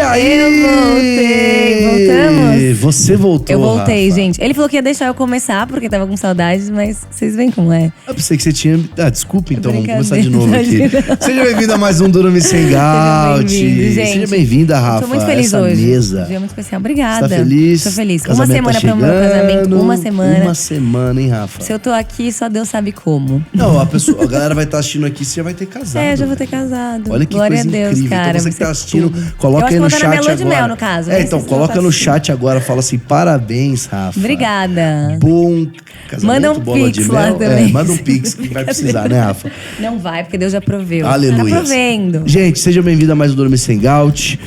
aí? Eu voltei, voltamos? Você voltou, Eu voltei, Rafa. gente. Ele falou que ia deixar eu começar, porque tava com saudades, mas vocês veem como é. Eu pensei que você tinha... desculpa então, vamos começar de novo Brincadeira. aqui. Seja bem-vinda a mais um Durma Sem Gaut. bem-vindo, gente. Seja bem-vinda, Rafa. Tô muito feliz essa hoje. Mesa. Um dia muito especial. Obrigada. Você tá feliz? Tô feliz. Casamento Uma semana tá pro meu casamento. chegando. Uma semana. Uma semana, hein, Rafa? Se eu tô aqui, só Deus sabe como. Não, a galera vai estar assistindo aqui, você já vai ter casado. Já vou ter casado. Olha que Glória coisa a Deus, incrível. cara. Então você vai que tá ser assistindo, tudo. coloca Eu aí no acho que chat vou dar na agora. lua de mel, no caso. né? Então, Vocês coloca não no fazem. chat agora, fala assim, parabéns, Rafa. Obrigada. Bom casamento, Manda um bola de pix lá mel. também. Manda um pix que vai precisar, né, Rafa? Não vai, porque Deus já proveu. Aleluia. Tá provendo. Gente, seja bem-vindo a mais um Dorme Sem Gaut.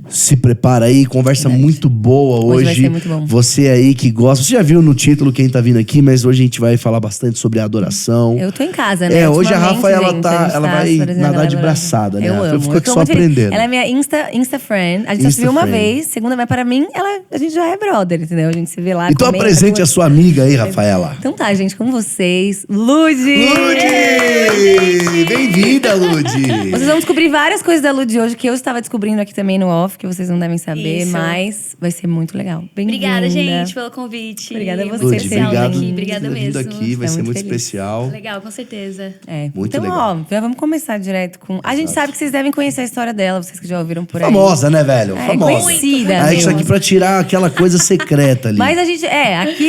Se prepara aí, conversa muito boa hoje. Hoje vai ser muito bom. Você aí que gosta. Você já viu no título quem tá vindo aqui, mas hoje a gente vai falar bastante sobre a adoração. Eu tô em casa, né? Hoje a Ultimamente, Rafa, ela gente, a gente ela vai fazendo nadar de adoração. braçada, né? Eu Rafa? amo. Fico Eu aqui tô só muito feliz. aprendendo. Ela é minha Insta friend. A gente só Insta se viu uma friend. vez. Segunda, mas para mim, a gente já é brother, entendeu? A gente se vê lá. Então comenta, apresente a sua amiga aí, Rafaela. Então tá, gente, com vocês, Ludi! Ludi! Bem-vinda, Ludi! Vocês vão descobrir várias coisas da Ludi hoje que eu estava descobrindo aqui também no off, que vocês não devem saber, Isso. mas vai ser muito legal. Bem-vinda. Obrigada, gente, pelo convite. Obrigada a Muito você, Ludi, especial obrigado aqui. Obrigada por ter vindo mesmo. aqui, vai Tá ser muito muito feliz. especial. Legal, com certeza. É. Muito então, legal. ó, já vamos começar direto com... A gente sabe que vocês devem conhecer a história dela, vocês que já ouviram por aí. Famosa, né, velho? Famosa. Conhecida. Aí isso meu. aqui pra tirar aquela coisa secreta ali. Mas a gente,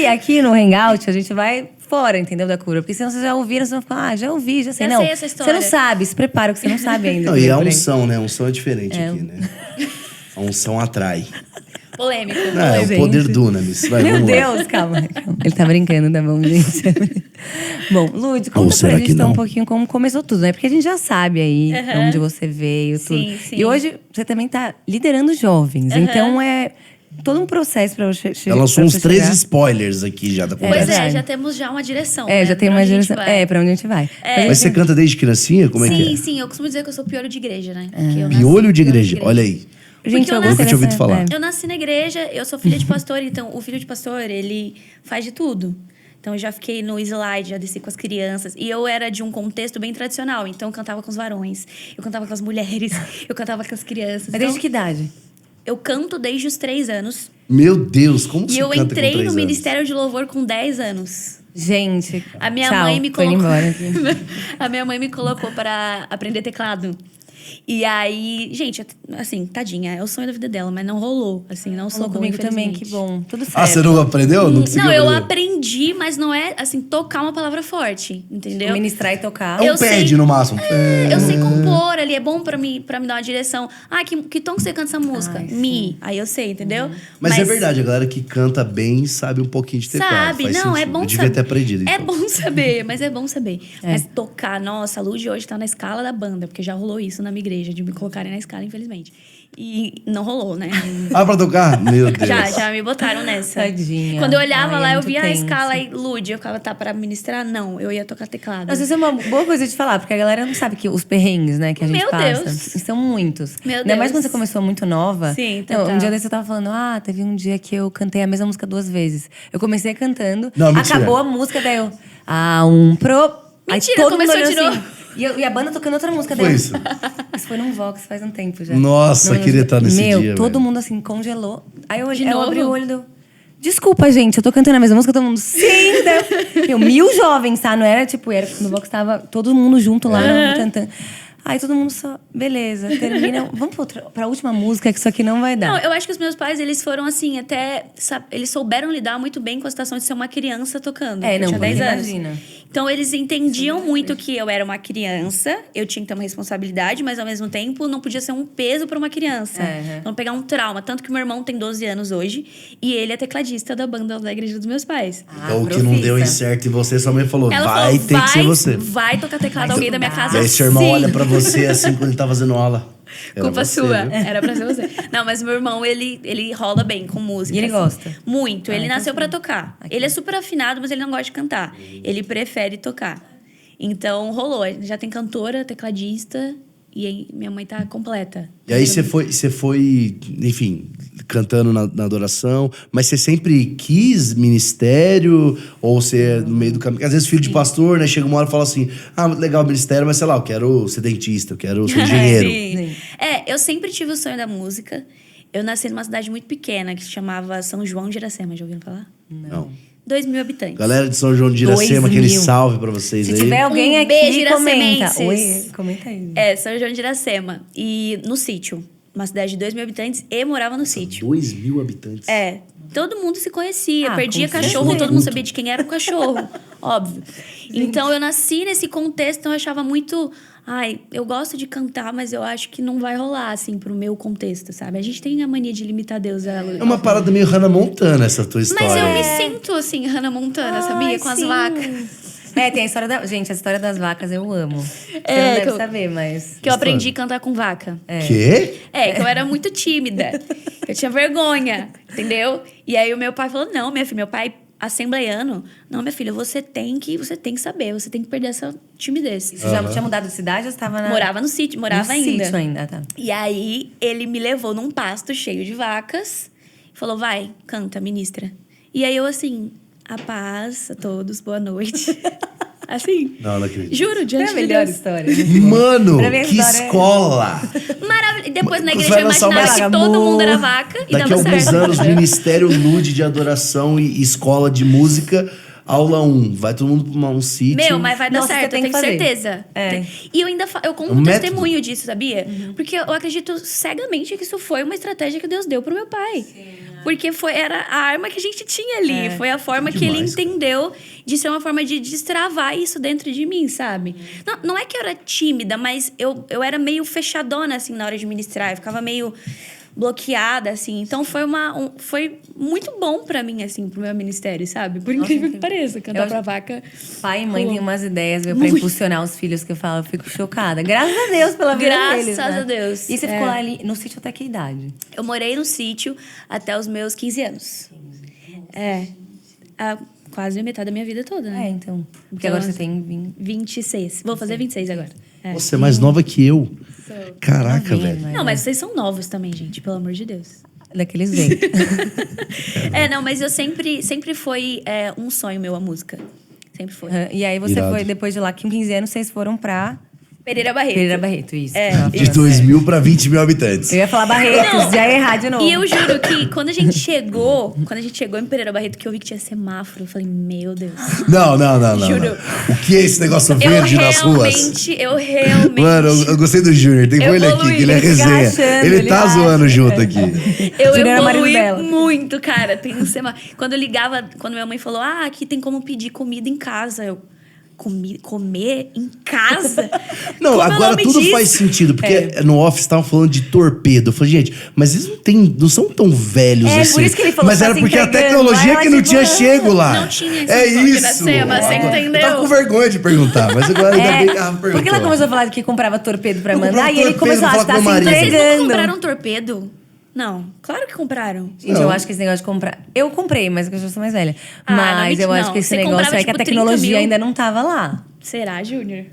aqui no Hangout, a gente vai fora, entendeu, da cura. Porque senão vocês já ouviram, vocês vão ficar, já ouvi, já sei. Já Não, sei essa história. você não sabe, se prepara que você não sabe ainda. Não, e a por aí. unção, né? A unção é diferente aqui, né? A unção atrai. Polêmico. Não, é o gente. poder Dunamis. Vai, Meu vamos lá. Deus, calma. Ele tá brincando, tá bom, gente? Bom, Lud, conta pra será gente que então não? um pouquinho como começou tudo, né? Porque a gente já sabe aí Aham. onde você veio, tudo. Sim, sim. E hoje você também tá liderando jovens. Então é todo um processo pra você chegar. Ela lançou uns 13 spoilers aqui já da Pois conversa. é, verdade. já temos já uma direção. né? já tem Pra uma onde a gente direção. vai. Pra onde a gente vai. Mas você canta desde criancinha? Como é que Sim, é? sim. Eu costumo dizer que eu sou piolho de igreja, né? Porque eu nasci Piolho de piolho igreja, olha aí. Gente, Porque eu eu nasci- gostei Nunca tinha ouvido dessa- falar. Eu nasci na igreja, eu sou filha de pastor, então o filho de pastor, ele faz de tudo. Então eu já fiquei no slide, já desci com as crianças. E eu era de um contexto bem tradicional. Então eu cantava com os varões, eu cantava com as mulheres, eu cantava com as crianças. Mas Então, desde que idade? eu canto desde os 3 anos. Meu Deus, como E você eu canta entrei com 3 no anos? Ministério de Louvor com 10 anos. Gente, A minha tchau, mãe me tô indo colocou. embora aqui. A minha mãe me colocou para aprender teclado. E aí, gente, assim, tadinha, é o sonho da vida dela, mas não rolou. Assim, não sou Falou boa, comigo também, infelizmente. que bom. Tudo certo. Ah, você não aprendeu? Não conseguiu Não, eu aprender? aprendi, mas não é, assim, tocar uma palavra forte, entendeu? Ministrar e tocar. É um eu pad sei- no máximo. Eu sei compor ali, é bom pra me dar uma direção. Ah, que tom que você canta essa música? Ai, Mi. Aí eu sei, entendeu? Mas é verdade, a galera que canta bem sabe um pouquinho de teclado. Sabe, faz não, é sentido. bom Eu devia saber. ter aprendido, então. É bom saber, mas é bom saber. Mas tocar, nossa, a Lud hoje tá na escala da banda, porque já rolou isso na minha igreja, de me colocarem na escala, infelizmente. E não rolou, né? Ah, pra tocar? Meu Deus. Já me botaram nessa. Tadinha. Quando eu olhava Ai, é lá, eu muito via a tenso. escala e Lud, eu ficava, tá, pra ministrar? Não, eu ia tocar teclado. Mas isso é uma boa coisa de falar, porque a galera não sabe que os perrengues, né, que a gente Meu passa. Deus. São muitos. Meu Ainda mais Deus. quando você começou muito nova. Sim, Não, total. um dia desse eu tava falando, teve um dia que eu cantei a mesma música 2 vezes. Eu comecei cantando, Não, mentira. acabou a música, daí eu. Mentira, Aí todo começou mundo de olhou novo. assim. E a banda tocando outra música Foi daí. eu- isso? Isso foi num Vox faz um tempo já. Nossa, queria estar nesse Meu, dia, todo velho. mundo assim congelou. Aí eu, De eu novo? abri o olho e deu. Desculpa, gente, eu tô cantando a mesma música, todo mundo. Sim! Daí, meu, 1000 jovens, tá? Não era tipo, no Vox tava todo mundo junto lá, cantando. Aí todo mundo só, beleza, termina. Vamos pra última música, que isso aqui não vai dar. Não, eu acho que os meus pais, eles foram assim, até... Eles souberam lidar muito bem com a situação de ser uma criança tocando. Eu tinha 10 anos. imagina. Então, eles entendiam muito que eu era uma criança, eu tinha que ter uma responsabilidade, mas ao mesmo tempo não podia ser um peso para uma criança. Não pegar um trauma. Tanto que meu irmão tem 12 anos hoje e ele é tecladista da banda da igreja dos meus pais. Então o que não deu em certo em você, sua mãe falou, Ela vai falou, ter que ser você. Vai tocar teclado Vai alguém da minha estudar. casa. E aí seu irmão sim. olha pra você assim quando ele tá fazendo aula. Era Culpa você, sua. viu? Era pra ser você. Não, mas meu irmão, ele rola bem com música. E ele assim. gosta? Muito. Ele então nasceu pra tocar. Ele é super afinado, mas ele não gosta de cantar. Ele prefere tocar. Então, rolou. Já tem cantora, tecladista. E aí, minha mãe tá completa. E aí você foi, enfim, cantando na adoração, mas você sempre quis ministério? Ou você, no meio do caminho... Às vezes filho de pastor, né? Chega uma hora e fala assim, muito legal o ministério, mas sei lá, eu quero ser dentista, eu quero ser engenheiro. Sim. Eu sempre tive o sonho da música. Eu nasci numa cidade muito pequena, que se chamava São João de Iracema. Já ouviram falar? Não. 2.000 habitantes. Galera de São João de Iracema, 2000. aquele salve pra vocês Se aí. tiver alguém aqui, beijo, comenta. iracemenses. Oi, comenta aí. São João de Iracema. E no sítio. Uma cidade de 2.000 habitantes e morava no sítio. 2.000 habitantes. Todo mundo se conhecia. Ah, Perdia com cachorro, certeza. todo mundo sabia de quem era o cachorro. Óbvio. Então, eu nasci nesse contexto, então eu achava muito... Ai, eu gosto de cantar, mas eu acho que não vai rolar, assim, pro meu contexto, sabe? A gente tem a mania de limitar Deus. É uma parada meio Hannah Montana, essa tua história. Mas eu aí. me sinto, assim, Hannah Montana, sabia? Ai, Com as sim. vacas. Tem a história da... Gente, a história das vacas eu amo. Você não que deve eu- saber, mas... Que eu aprendi a cantar com vaca. Quê? Que eu era muito tímida. Eu tinha vergonha, entendeu? E aí o meu pai falou, não, minha filha, meu pai assembleiano, não, minha filha, você tem que saber, você tem que perder essa timidez. Você já tinha mudado de cidade ou você estava na... Morava no sítio, morava no ainda. sítio ainda, tá. E aí ele me levou num pasto cheio de vacas e falou, vai, canta, ministra. E aí eu assim, a paz a todos, boa noite. Assim. Não acredito. Juro, É a diante de melhor Deus. história. Mano, Pra mim a que história é- escola! Maravilhoso. E depois na Você igreja vai eu lançar uma- imaginava que todo mundo era vaca e Daqui a dava alguns certo. anos, Ministério Nude de Adoração e Escola de Música, aula 1. Vai todo mundo pra um sítio. Meu, mas vai dar Nossa, certo, você eu tem tenho que fazer. certeza. É. E eu ainda eu conto Um um método. testemunho disso, sabia? Porque eu acredito cegamente que isso foi uma estratégia que Deus deu pro meu pai. Porque era a arma que a gente tinha ali. Foi a forma que ele Demais, cara. entendeu de ser uma forma de destravar isso dentro de mim, sabe? Não é que eu era tímida, mas eu era meio fechadona, assim, na hora de ministrar. Eu ficava meio bloqueada, assim. Então, foi muito bom pra mim, assim, pro meu ministério, sabe? Por incrível que pareça, cantar Eu- pra vaca. Pai e mãe têm umas ideias, viu, pra impulsionar os filhos que eu falo, eu fico chocada. Graças a Deus pela vida Graças deles, a né? Deus. E você ficou lá ali no sítio até que idade? Eu morei no sítio até os meus 15 anos. Quase metade da minha vida toda, né? Então. Porque Então, agora você tem 20. 26. Vou fazer 26 agora. Você é mais nova que eu. Caraca, Novinha, velho. né? Não, mas vocês são novos também, gente, pelo amor de Deus. Daqueles jeitos. Não, mas eu sempre foi um sonho meu a música. Sempre foi. E aí você Irado. foi, depois de lá, com 15 anos, vocês foram pra Pereira Barreto. Pereira Barreto, isso. De 2.000 pra 20.000 habitantes. Eu ia falar Barretos, já ia errar de novo. E eu juro que quando a gente chegou em Pereira Barreto, que eu vi que tinha semáforo, eu falei, meu Deus. Não. Juro. O que é esse negócio verde nas ruas? Eu realmente... Mano, eu gostei do Júnior. Tem que pôr ele aqui, Evolui, que ele é ele fica resenha. achando, Ele ele tá acha. zoando junto aqui. Eu Júnior é o marido evolui dela. muito, cara. Tem um quando eu ligava, quando minha mãe falou, aqui tem como pedir comida em casa. Eu, comer em casa? Não, Como é o agora nome tudo disso? faz sentido, porque no office estavam falando de torpedo. Eu falei, gente, mas eles não são tão velhos assim. por isso que ele falou mas que tá era se porque a entregando. tecnologia Aí que ela, não tipo, tinha chego lá. Não tinha esse É negócio de isso. Iracema, você entendeu? Eu tava com vergonha de perguntar, mas agora ainda bem que ela perguntou. Porque ela começou a falar que comprava torpedo pra Eu mandar comprava e ele torpedo começou a pra estar falar se com meu marido. Vocês nunca entregando. compraram torpedo? Não. Claro que compraram. Gente, eu acho que esse negócio de comprar. Eu comprei, mas eu já sou mais velha. Não, Mas eu acho não. que esse Você negócio comprava, é que a tipo, 30 tecnologia mil. ainda não tava lá. Será, Júnior?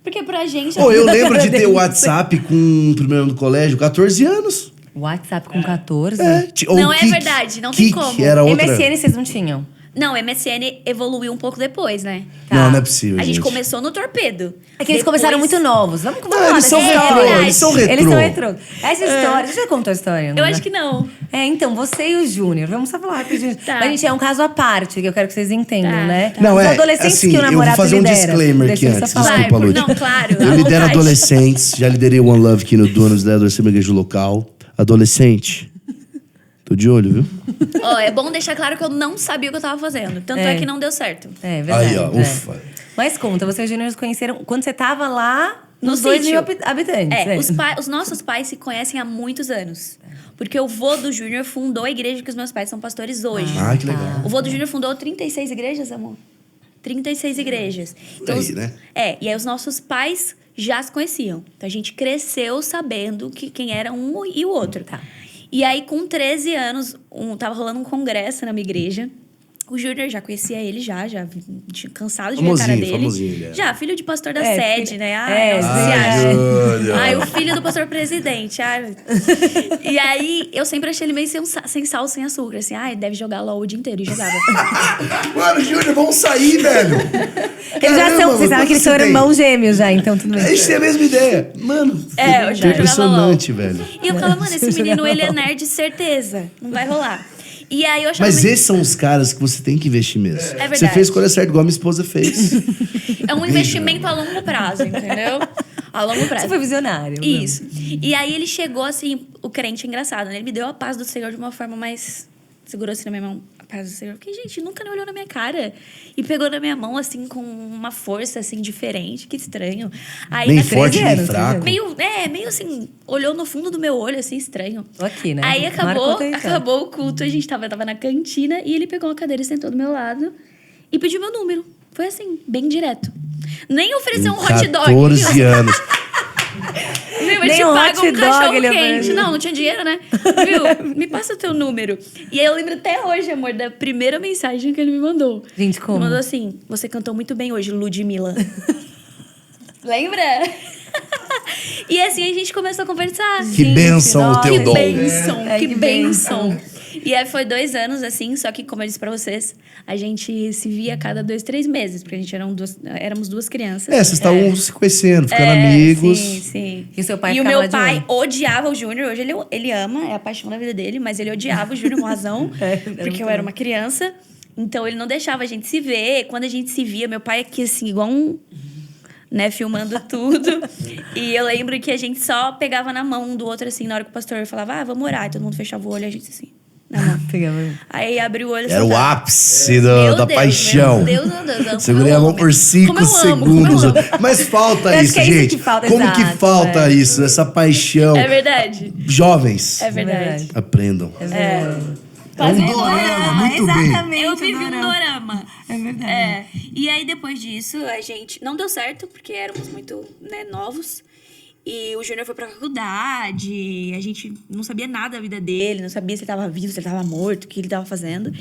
Porque pra gente... Pô, eu lembro de ter o WhatsApp com o primeiro ano do colégio, 14 anos. WhatsApp com 14? Ou Não, é Kik. verdade, não tem Kik como. era outra. MSN vocês não tinham? Não, MSN evoluiu um pouco depois, né? Não é possível, A gente gente. começou no torpedo. É que eles Depois- começaram muito novos. Vamos Ah, eles dessa são história. retrô, eles são retrô. Eles são retrô. Essa história, você já contou a história? Eu não, acho né? que não. Então, você e o Júnior, vamos só falar rapidinho. Tá. Mas, gente, é um caso à parte, que eu quero que vocês entendam, Tá, né? tá. Não, Os é, adolescentes assim, que o eu vou namorado fazer um lidera. disclaimer aqui Deixa eu só antes. falar. Desculpa, Vai, Lud. não, claro, Eu à lidero vontade. adolescentes, já liderei One Love aqui no Donos da Adolescente Igreja Local. Adolescente, tô de olho, viu? Ó, é bom deixar claro que eu não sabia o que eu tava fazendo. Tanto é, que não deu certo. É verdade. Aí, ó, é. ufa. Mas conta, você e o Júnior se conheceram quando você tava lá No nos 2.000 sítio. habitantes. Os nossos pais se conhecem há muitos anos. Porque o vô do Júnior fundou a igreja que os meus pais são pastores hoje. Ah, que legal. O vô do Júnior fundou 36 igrejas, amor. 36 igrejas. Então, aí, né? E aí os nossos pais já se conheciam. Então a gente cresceu sabendo quem era um e o outro. Tá. E aí, com 13 anos, tava rolando um congresso na minha igreja. O Júnior, já conhecia ele já tinha cansado de ver a cara dele. Famosinho. Já, filho de pastor da sede, né? Júnior. Ai, o filho do pastor presidente. Ai. E aí, eu sempre achei ele meio sem sal, sem açúcar. Assim, deve jogar LOL o dia inteiro. E jogava. Mano, Júnior, vamos sair, velho. Eles já são, vocês sabem que eles são irmãos gêmeos já, então tudo bem. A gente tem a mesma ideia. Mano, eu já impressionante, velho. E eu falava, mano, esse menino, ele é nerd, certeza. Não vai rolar. E aí eu achava Mas esses são os caras que você tem que investir mesmo. É verdade. Você fez escolha certa, igual a minha esposa fez. É um investimento a longo prazo, entendeu? A longo prazo. Você foi visionário. Isso. E aí ele chegou assim, o crente engraçado, né? Ele me deu a paz do Senhor de uma forma mais... Segurou assim na minha mão, a paz do Senhor. Porque, gente, nunca nem olhou na minha cara. E pegou na minha mão, assim, com uma força, assim, diferente. Que estranho. Aí, Nem forte, nem fraco. Meio assim, olhou no fundo do meu olho, assim, estranho. Tô aqui, né? Aí acabou o culto, a gente tava na cantina. E ele pegou uma cadeira e sentou do meu lado. E pediu meu número. Foi assim, bem direto. Nem ofereceu um hot dog. 14 anos. Viu? Eu Nem te um pago hot um dog cachorro ele quente. ofereceu. Não tinha dinheiro, né? Viu? Me passa o teu número. E aí eu lembro até hoje, amor, da primeira mensagem que ele me mandou. Gente, como? Ele mandou assim, você cantou muito bem hoje, Ludmilla. Lembra? E assim a gente começou a conversar. Que bênção o teu dom. Que bênção. E aí foi 2 anos, assim, só que, como eu disse pra vocês, a gente se via a cada 2, 3 meses, porque a gente éramos 2 crianças. Vocês estavam se conhecendo, ficando amigos. Sim. E o seu pai E o ficava meu lá de pai olho? odiava o Júnior. Hoje ele ama, é a paixão da vida dele, mas ele odiava o Júnior com razão, porque eu era uma criança. Então ele não deixava a gente se ver. Quando a gente se via, meu pai aqui, assim, igual um... né, filmando tudo. E eu lembro que a gente só pegava na mão um do outro, assim, na hora que o pastor falava, vamos orar. E todo mundo fechava o olho e a gente, assim, na mão. Aí abriu o olho e Era o soltava. ápice Meu da Deus, paixão. Meu Deus. Segurei a mão por 5 segundos. Mas falta Eu acho isso, que é isso gente. que falta, Como exato, que falta isso? Essa paixão. É verdade. Jovens, É verdade. aprendam. Quase um dorama, muito bem. Exatamente. Eu vivi um dorama. É verdade. E aí, depois disso, a gente... Não deu certo, porque éramos muito, né, novos. E o Júnior foi pra faculdade. A gente não sabia nada da vida dele. Não sabia se ele tava vivo, se ele tava morto, o que ele tava fazendo.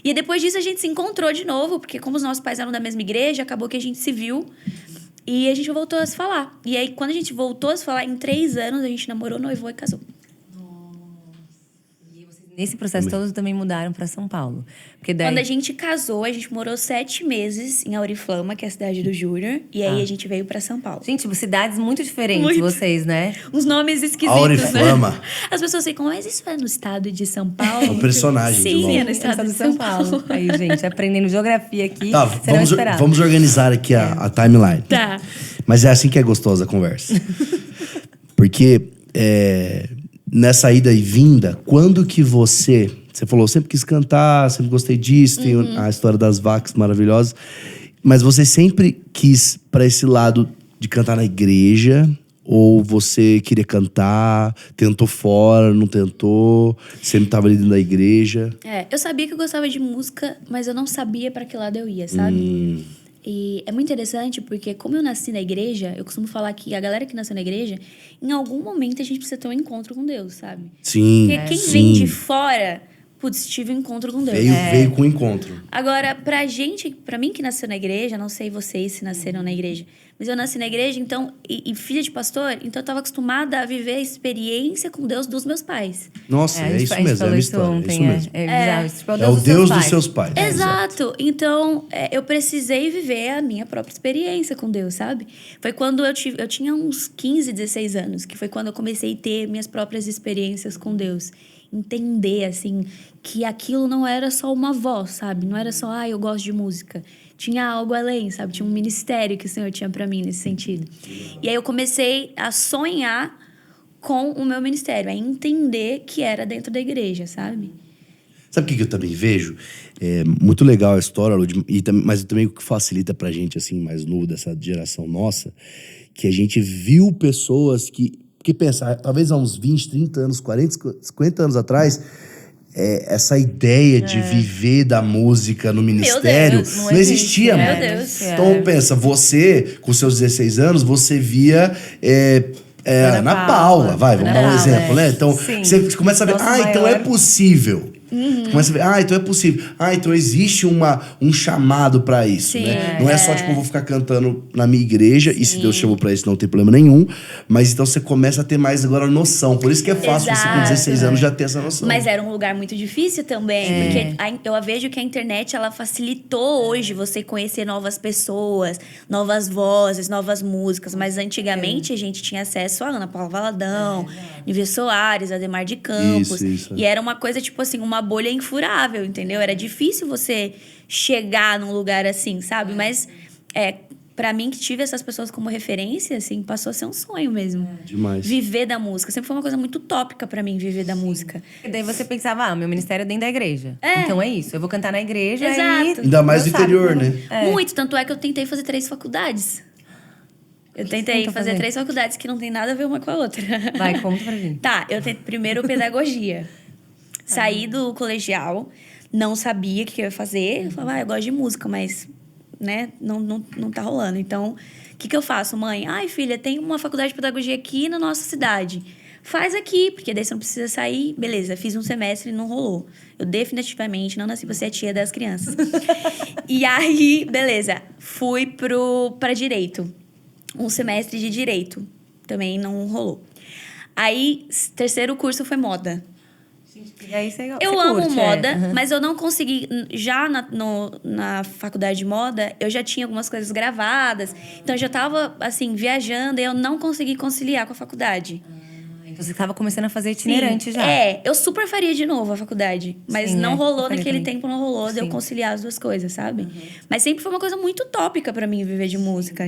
E aí, depois disso, a gente se encontrou de novo. Porque como os nossos pais eram da mesma igreja, acabou que a gente se viu. E a gente voltou a se falar. E aí, quando a gente voltou a se falar, em 3 anos, a gente namorou, noivou e casou. Nesse processo, todos também mudaram pra São Paulo. Porque daí... Quando a gente casou, a gente morou 7 meses em Auriflama, que é a cidade do Júnior. E aí a gente veio pra São Paulo. Gente, tipo, cidades muito diferentes, Muito. vocês, né? Uns nomes esquisitos, Auriflama. né? As pessoas ficam, mas isso é no estado de São Paulo? É um personagem de Sim, LOL. é no estado de São Paulo. Aí, gente, aprendendo geografia aqui, Tá, você não esperava. vamos organizar aqui a timeline. Tá. Mas é assim que é gostosa a conversa. Porque nessa ida e vinda, quando que você falou, sempre quis cantar, sempre gostei disso, tem a história das vacas maravilhosa. Mas você sempre quis pra esse lado de cantar na igreja? Ou você queria cantar, tentou fora, não tentou, sempre tava ali dentro da igreja? Eu sabia que eu gostava de música, mas eu não sabia pra que lado eu ia, sabe? E é muito interessante porque, como eu nasci na igreja, eu costumo falar que a galera que nasceu na igreja, em algum momento a gente precisa ter um encontro com Deus, sabe? Sim, Porque quem vem de fora, putz, tive um encontro com Deus. Veio com o encontro. Agora, pra mim que nasceu na igreja, não sei vocês se nasceram na igreja, mas eu nasci na igreja, então, e filha de pastor, então eu tava acostumada a viver a experiência com Deus dos meus pais. Nossa, é isso mesmo, é a minha história, é isso mesmo. É o Deus dos seus pais. Exato. Então, eu precisei viver a minha própria experiência com Deus, sabe? Foi quando eu tinha uns 15, 16 anos, que foi quando eu comecei a ter minhas próprias experiências com Deus. Entender, assim, que aquilo não era só uma voz, sabe? Não era só, eu gosto de música. Tinha algo além, sabe? Tinha um ministério que o Senhor tinha pra mim nesse sentido. E aí eu comecei a sonhar com o meu ministério, a entender que era dentro da igreja, sabe? Sabe o que eu também vejo? É muito legal a história, Lud, mas também o que facilita pra gente, assim, mais novo, dessa geração nossa, que a gente viu pessoas que pensa, talvez há uns 20, 30 anos, 40, 50 anos atrás, essa ideia de viver da música no ministério Deus, não existia, meu mano. Deus. Então pensa, você, com seus 16 anos, você via... Ana Paula, vamos dar um exemplo, né? Então, Sim. você começa a ver, Nossa, então é possível. Começa a ver, então é possível. Então existe um chamado pra isso, Sim, né? Não é só, tipo, eu vou ficar cantando na minha igreja, e se Deus chamou pra isso, não tem problema nenhum. Mas então você começa a ter mais agora noção. Por isso que é fácil você com 16 anos já ter essa noção. Mas era um lugar muito difícil também, porque eu vejo que a internet, ela facilitou hoje você conhecer novas pessoas, novas vozes, novas músicas. Mas antigamente a gente tinha acesso a Ana Paula Valadão, Nívia Soares, Ademar de Campos. Isso. E era uma coisa, tipo assim, uma bolha infurável, entendeu? Era difícil você chegar num lugar assim, sabe? Mas, pra mim, que tive essas pessoas como referência, assim, passou a ser um sonho mesmo. Demais. Viver da música. Sempre foi uma coisa muito utópica pra mim, viver da música. E daí você pensava, meu ministério é dentro da igreja. Então é isso, eu vou cantar na igreja. Exato. Ainda mais no Deus sabe interior, como- né? Muito, tanto é que eu tentei fazer 3 faculdades. Eu tentei tentou fazer fazer? 3 faculdades que não tem nada a ver uma com a outra. Vai, conta pra gente. Tá, eu tentei primeiro pedagogia. Saí do colegial, não sabia o que eu ia fazer. Eu falava, eu gosto de música, mas, né, não tá rolando. Então, o que eu faço, mãe? Ai, filha, tem uma faculdade de pedagogia aqui na nossa cidade. Faz aqui, porque daí você não precisa sair. Beleza, fiz um semestre e não rolou. Eu definitivamente não nasci pra ser a tia das crianças. E aí, beleza, fui pra direito. Um semestre de direito. Também não rolou. Aí, terceiro curso foi moda. E aí você Eu você amo curte, moda, Uhum. mas eu não consegui... Já na faculdade de moda, eu já tinha algumas coisas gravadas. Então, eu já tava, assim, viajando e eu não consegui conciliar com a faculdade. Então você estava começando a fazer itinerante já. Eu super faria de novo a faculdade. Mas Sim, não rolou faria naquele também. tempo, não rolou de eu Sim. conciliar as duas coisas, sabe? Mas sempre foi uma coisa muito utópica pra mim viver de música.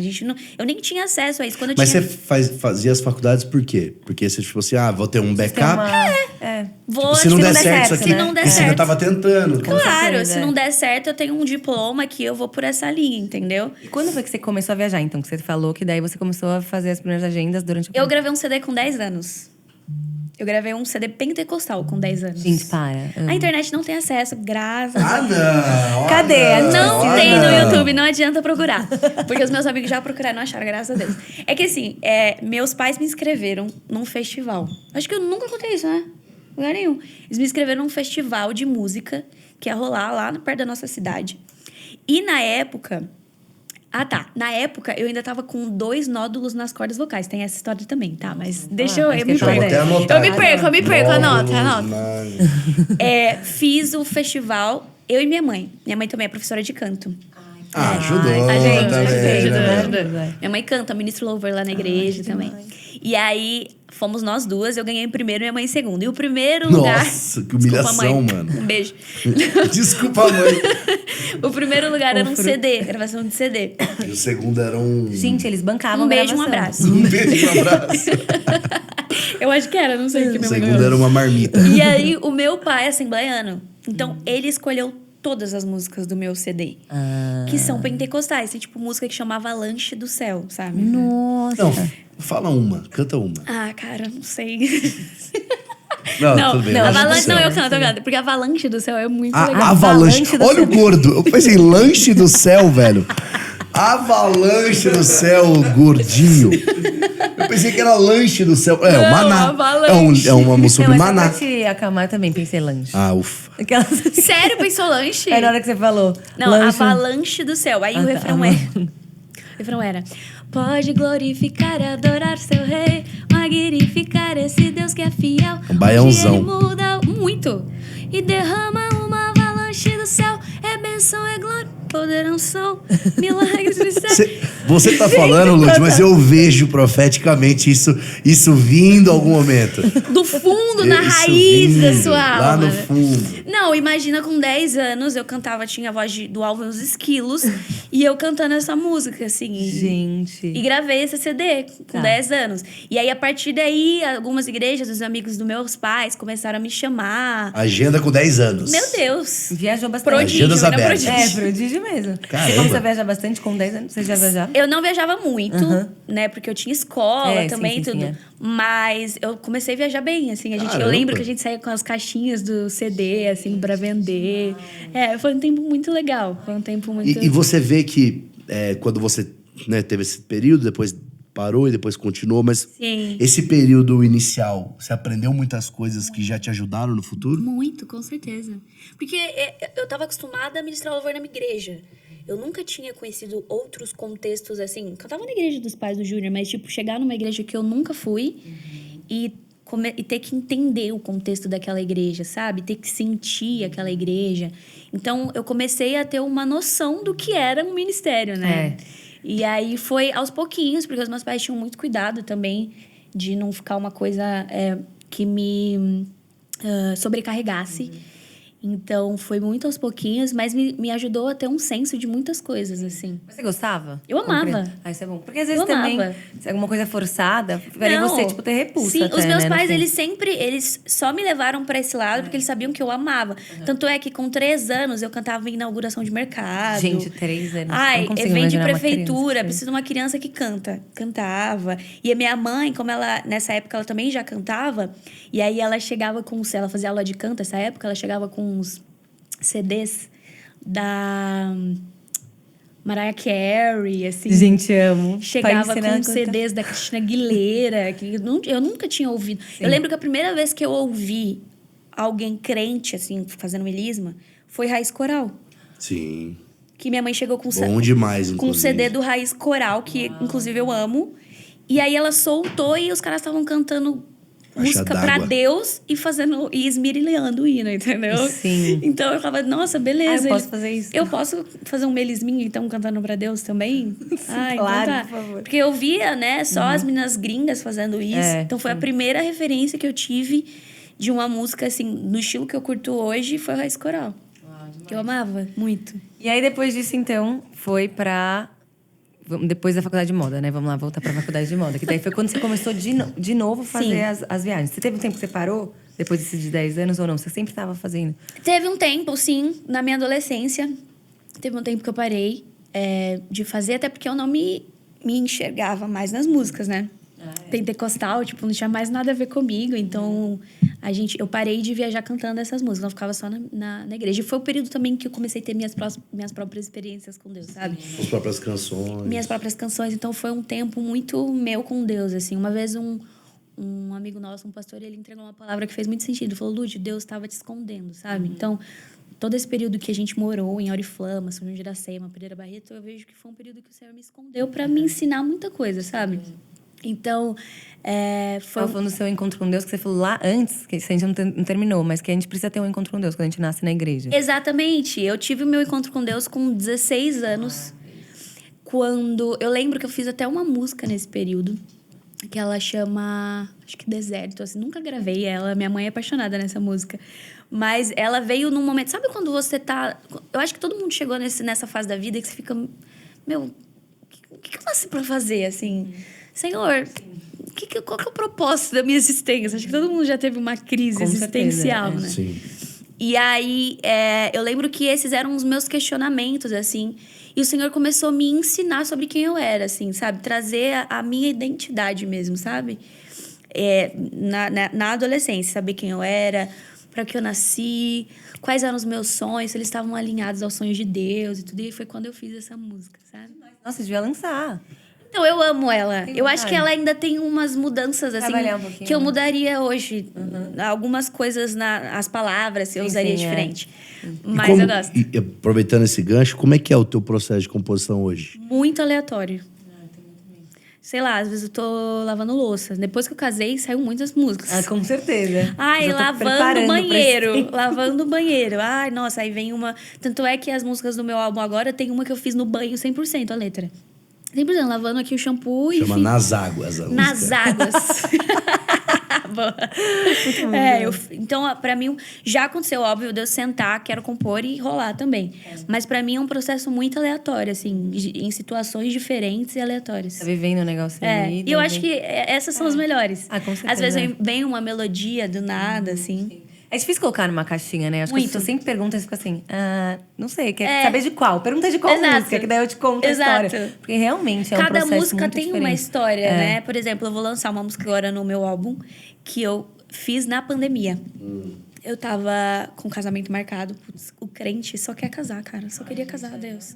Eu nem tinha acesso a isso. Quando eu Mas tinha... você fazia as faculdades por quê? Porque você, tipo assim, vou ter um Tem backup. uma... Vou, Se não der certo isso aqui, se não der porque você já certo. tava tentando. Claro, certeza, se é. não der certo, eu tenho um diploma que eu vou por essa linha, entendeu? E quando foi que você começou a viajar, então? Que você falou que daí você começou a fazer as primeiras agendas durante a Eu gravei um CD com 10 anos. Eu gravei um CD pentecostal com 10 anos. Gente, para. A internet não tem acesso, graças a Deus. Não! Cadê? Não tem no não. YouTube, não adianta procurar. Porque os meus amigos já procuraram e não acharam, graças a Deus. É que assim, meus pais me inscreveram num festival. Acho que eu nunca contei isso, né? Lugar nenhum. Eles me inscreveram num festival de música que ia rolar lá perto da nossa cidade. E na época... Na época, eu ainda tava com 2 nódulos nas cordas vocais. Tem essa história também, tá? Mas deixa eu... acho Eu que me eu vou perco. até anotar. Eu me perco. Anota. Nódulos. Fiz o festival, eu e minha mãe. Minha mãe também é professora de canto. Ajudou A gente também, ajuda, né? ajuda. Minha mãe canta, ministra louvor lá na igreja também. E aí, fomos nós duas, eu ganhei em primeiro e minha mãe em segundo. E o primeiro lugar... Nossa, que humilhação, Desculpa, mãe. mano. Um beijo. Desculpa, mãe. O primeiro lugar era um CD, gravação de CD. E o segundo era um... Gente, eles bancavam Um beijo, um gravação. abraço. Um beijo, um abraço. Eu acho que era, não sei o que O minha mãe segundo ganhou. era uma marmita. E aí, o meu pai é assembleiano. Então, ele escolheu todas as músicas do meu CD. Que são pentecostais. Tem, tipo, música que chamava Lanche do Céu, sabe? Nossa. Não, fala uma, canta uma. Ah, cara, não sei. Não, tudo bem. não, Lanche do Avalanche, Céu. não, eu canto. Porque Avalanche do Céu é muito legal. Avalanche. Avalanche do Olha o céu. gordo. Eu pensei, lanche do céu, velho. Avalanche do céu, gordinho. Eu pensei que era lanche do céu. É, o Não, maná. avalanche. É uma música sobre Não, mas maná. pra te acalmar também pensei lanche. Ah, ufa. Aquelas... Sério, pensou lanche? Aí na hora que você falou. Não, lanche... Avalanche do Céu. Aí o tá. refrão O refrão era... Pode glorificar e adorar seu rei, magnificar esse Deus que é fiel. Um baiãozão. Onde ele muda muito e derrama uma avalanche do céu. É bênção, é glória, poder, unção, milagres do céu. Você tá falando, Lud, mas eu vejo profeticamente isso vindo em algum momento. Do fundo, na Isso raiz da vindo, sua lá alma. no fundo. Não, imagina com 10 anos eu cantava, tinha a voz do Alvin os Esquilos e eu cantando essa música, assim. Gente. E gravei esse CD com Tá. 10 anos. E aí, a partir daí, algumas igrejas, os amigos dos meus pais começaram a me chamar. Agenda com 10 anos. Meu Deus! Viajou bastante. Prodígio, Agendas ainda abertas. prodígio. Prodígio mesmo. Caramba. Você começou a viajar bastante com 10 anos? Você já viajava? Eu não viajava muito, né? Porque eu tinha escola É, também, sim, sim, tudo. sim, é. Mas eu comecei a viajar bem, assim. Eu Caramba. lembro que a gente saía com as caixinhas do CD, assim, pra vender. Foi um tempo muito legal. Foi um tempo muito... E você vê que quando você teve esse período, depois parou e depois continuou, mas Sim. esse período inicial, você aprendeu muitas coisas que já te ajudaram no futuro? Muito, com certeza. Porque eu tava acostumada a ministrar louvor na minha igreja. Eu nunca tinha conhecido outros contextos, assim... Cantava na igreja dos pais do Júnior, mas, tipo, chegar numa igreja que eu nunca fui e ter que entender o contexto daquela igreja, sabe? Ter que sentir aquela igreja. Então, eu comecei a ter uma noção do que era um ministério, né? E aí foi aos pouquinhos, porque os meus pais tinham muito cuidado também de não ficar uma coisa que me sobrecarregasse. Então, foi muito aos pouquinhos, mas me ajudou a ter um senso de muitas coisas, assim. Você gostava? Eu amava. Ah, isso é bom. Porque às vezes Eu também, amava. se alguma coisa forçada, faria Não. você, tipo, ter repulsa. Sim, até, os meus né, no pais, fim. eles só me levaram pra esse lado porque eles sabiam que eu amava. Tanto é que com 3 anos eu cantava em inauguração de mercado. Gente, 3 anos. Ai, Não consigo evento de imaginar uma prefeitura, criança. preciso de uma criança que cantava. E a minha mãe, como ela, nessa época, ela também já cantava, e aí ela chegava ela fazia aula de canto nessa época, ela chegava com uns CDs da Mariah Carey, assim. Gente, amo. Chegava Pra ensinar com a cantar. CDs da Cristina Aguilera, que eu nunca tinha ouvido. Eu lembro que a primeira vez que eu ouvi alguém crente, assim, fazendo melisma, foi Raiz Coral. Sim. Que minha mãe chegou com Bom demais, com um inclusive. CD do Raiz Coral, que inclusive eu amo. E aí ela soltou e os caras estavam cantando Caixa música pra d'água. Deus e esmirilhando o hino, entendeu? Sim. Então eu falava, nossa, beleza. Ah, eu posso fazer isso. Eu posso fazer um melisminho, então, cantando pra Deus também? Ah, claro, então tá. por favor. Porque eu via, né, só as meninas gringas fazendo isso. Então foi a primeira referência que eu tive de uma música, assim, no estilo que eu curto hoje, foi Raiz Coral. Que eu amava muito. E aí, depois disso, então, foi pra... Depois da faculdade de moda, né? Vamos lá, voltar pra faculdade de moda. Que daí foi quando você começou de novo a fazer as viagens. Você teve um tempo que você parou? Depois desses de 10 anos ou não? Você sempre estava fazendo? Teve um tempo, sim, na minha adolescência. Teve um tempo que eu parei de fazer, até porque eu não me enxergava mais nas músicas, né? Pentecostal, tipo, não tinha mais nada a ver comigo. Então, eu parei de viajar cantando essas músicas. Eu ficava só na igreja. E foi o período também que eu comecei a ter minhas próprias experiências com Deus, sabe? As próprias canções. Minhas próprias canções. Então, foi um tempo muito meu com Deus, assim. Uma vez, um amigo nosso, um pastor, ele entregou uma palavra que fez muito sentido. Ele falou, Lúdia, Deus estava te escondendo, sabe? Então, todo esse período que a gente morou em Auriflama, São João de Iracema, Pereira Barreto, eu vejo que foi um período que o Senhor me escondeu para me ensinar muita coisa, sabe? Então, foi... Tava falando do seu encontro com Deus, que você falou lá antes, que a gente não terminou, mas que a gente precisa ter um encontro com Deus quando a gente nasce na igreja. Exatamente. Eu tive o meu encontro com Deus com 16 anos. Quando... Eu lembro que eu fiz até uma música nesse período, que ela chama... Acho que Deserto. Assim, nunca gravei ela. Minha mãe é apaixonada nessa música. Mas ela veio num momento... Sabe quando você tá... Eu acho que todo mundo chegou nessa fase da vida que você fica... Meu, o que eu nasci pra fazer, assim? Senhor, qual que é o propósito da minha existência? Acho que todo mundo já teve uma crise Com existencial, certeza, né? Sim. E aí, eu lembro que esses eram os meus questionamentos, assim. E o Senhor começou a me ensinar sobre quem eu era, assim, sabe? Trazer a minha identidade mesmo, sabe? Na adolescência, saber quem eu era, para que eu nasci, quais eram os meus sonhos, se eles estavam alinhados aos sonhos de Deus e tudo. E foi quando eu fiz essa música, sabe? Nossa, você devia lançar. Então, eu amo ela. Tem Eu acho vontade? que ela ainda tem umas mudanças, assim, Trabalhar um pouquinho, que eu né? mudaria hoje. Algumas coisas, as palavras, eu Sim, usaria sim, diferente. E Mas como- eu gosto. E aproveitando esse gancho, como é que é o teu processo de composição hoje? Muito aleatório. Sei lá, às vezes eu tô lavando louça. Depois que eu casei, saiu muitas músicas. Ah, com certeza. Ai, Já tô lavando preparando o pra banheiro. esse- Lavando o banheiro. Ai, nossa, aí vem uma... Tanto é que as músicas do meu álbum agora, tem uma que eu fiz no banho 100% a letra. 100%, lavando aqui o shampoo e... Chama fiz- Nas Águas a Nas música. águas. Boa. Então, pra mim, já aconteceu, óbvio, de eu sentar, quero compor e rolar também. Mas pra mim é um processo muito aleatório, assim, em situações diferentes e aleatórias. Tá vivendo o negócio ali. E eu daí acho vem- que essas são as melhores. Ah, com certeza. Às vezes vem uma melodia do nada, assim. É difícil colocar numa caixinha, né? Acho que Muito. as pessoas sempre perguntam e fica assim, não sei, quer saber de qual? Pergunta de qual Exato. música, que daí eu te conto a Exato. história. Porque realmente é um Cada processo música muito tem uma diferente. história, né? Por exemplo, eu vou lançar uma música agora no meu álbum que eu fiz na pandemia. Eu tava com o casamento marcado. Putz, o crente só quer casar, cara. Só queria casar, Deus.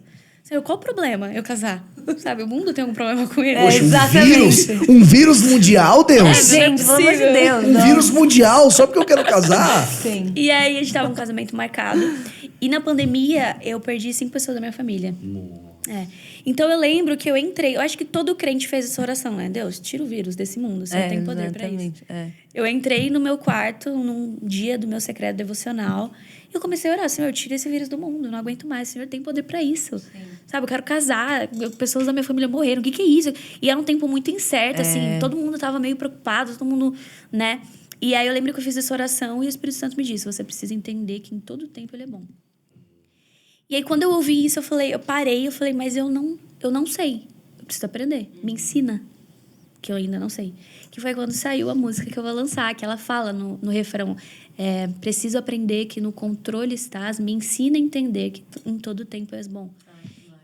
Senhor, qual o problema eu casar? Sabe, o mundo tem algum problema com ele? Poxa, exatamente. um vírus mundial, Deus? Gente, pelo amor de Deus. Um vírus mundial, só porque eu quero casar? Sim. E aí a gente tava com um casamento marcado. E na pandemia, eu perdi 5 pessoas da minha família. É. Então eu lembro que eu entrei. Eu acho que todo crente fez essa oração, né? Deus, tira o vírus desse mundo. Você não tem poder pra isso. Eu entrei no meu quarto num dia do meu secreto devocional. E eu comecei a orar, Senhor, tira esse vírus do mundo, eu não aguento mais, Senhor, tem poder pra isso. Sim. Sabe, eu quero casar, pessoas da minha família morreram, o que é isso? E era um tempo muito incerto, assim, todo mundo tava meio preocupado, todo mundo, né? E aí eu lembro que eu fiz essa oração e o Espírito Santo me disse, você precisa entender que em todo tempo ele é bom. E aí quando eu ouvi isso, eu parei, mas eu não sei, eu preciso aprender, me ensina, que eu ainda não sei. Que foi quando saiu a música que eu vou lançar, que ela fala no refrão, preciso aprender que no controle estás, me ensina a entender que em todo tempo és bom.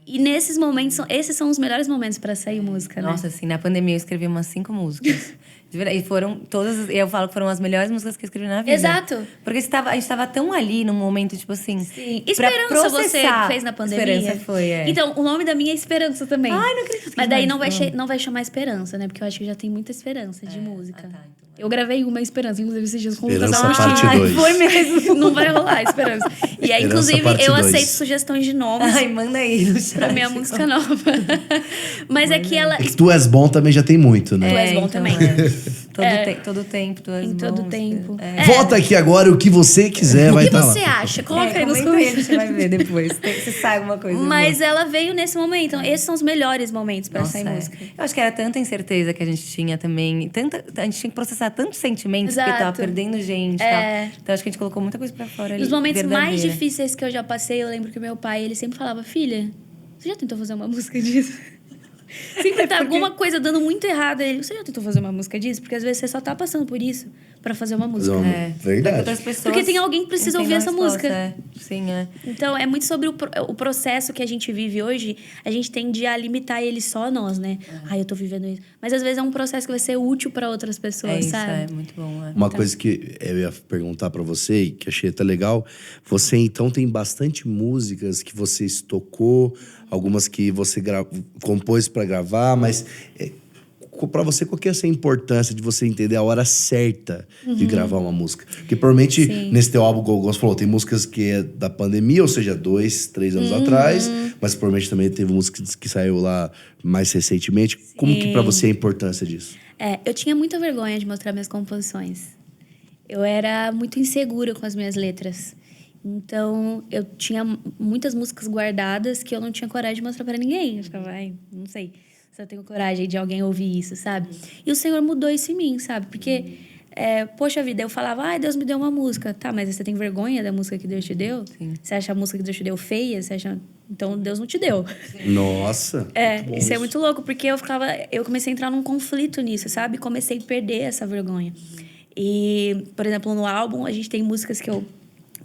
E nesses momentos, esses são os melhores momentos para sair música, né? Nossa, assim, na pandemia eu escrevi umas 5 músicas. De verdade, e foram todas, eu falo que foram as melhores músicas que eu escrevi na vida. Exato. Porque a gente tava tão ali num momento, tipo assim. Sim. Pra Esperança você processar. fez na pandemia. Esperança foi, Então, o nome da minha é Esperança também. Ai, não acredito. Mas daí não vai chamar Esperança, né? Porque eu acho que já tem muita esperança de música. Então. Eu gravei uma Esperança, inclusive, esses dias com o Esperança Lucas parte Agostinho. 2. Foi mesmo. Não vai rolar Esperança. E aí, Esperança inclusive, parte eu 2. aceito sugestões de nomes Ai, manda aí no chat. pra minha música nova. Mas é que ela... É que Tu És Bom também já tem muito, né? Tu és bom também. Todo tempo, tu és Em bom. todo tempo. Vota aqui agora o que você quiser, vai O que estar lá. você acha? Coloca aí nos Comenta aí, comentários. você vai ver depois. Se sai alguma coisa. Mas boa. ela veio nesse momento. Então, esses são os melhores momentos pra Nossa, sair música. Eu acho que era tanta incerteza que a gente tinha também. A gente tinha que processar tantos sentimentos, porque tava Exato. perdendo gente. Tal. Então acho que a gente colocou muita coisa pra fora ali. Nos momentos mais verdadeira. difíceis que eu já passei, eu lembro que meu pai, ele sempre falava, filha, você já tentou fazer uma música disso? Sempre tá alguma coisa dando muito errado. Ele, você já tentou fazer uma música disso? Porque às vezes você só tá passando por isso pra fazer uma música. Verdade. Outras pessoas Porque tem alguém que precisa ouvir essa resposta, música. Sim, é. Então, é muito sobre o processo que a gente vive hoje. A gente tende a limitar ele só a nós, né? Ai, eu tô vivendo isso. Mas às vezes é um processo que vai ser útil pra outras pessoas, É isso, sabe? é muito bom. É. Uma coisa que eu ia perguntar pra você e que achei até legal, você então tem bastante músicas que você tocou, algumas que você compôs pra gravar, mas pra você, qual que é essa importância de você entender a hora certa de gravar uma música? Porque provavelmente nesse teu álbum, como você falou, tem músicas que é da pandemia, ou seja, 2, 3 anos atrás, mas provavelmente também teve músicas que saiu lá mais recentemente. Como que pra você é a importância disso? Eu tinha muita vergonha de mostrar minhas composições. Eu era muito insegura com as minhas letras. Então, eu tinha muitas músicas guardadas que eu não tinha coragem de mostrar pra ninguém. Eu ficava, não sei se eu tenho coragem de alguém ouvir isso, sabe? E o Senhor mudou isso em mim, sabe? Porque, poxa vida, eu falava, Deus me deu uma música. Tá, mas você tem vergonha da música que Deus te deu? Sim. Você acha a música que Deus te deu feia? Você acha... Então, Deus não te deu. Nossa! Isso é muito louco, porque eu comecei a entrar num conflito nisso, sabe? Comecei a perder essa vergonha. E, por exemplo, no álbum, a gente tem músicas que eu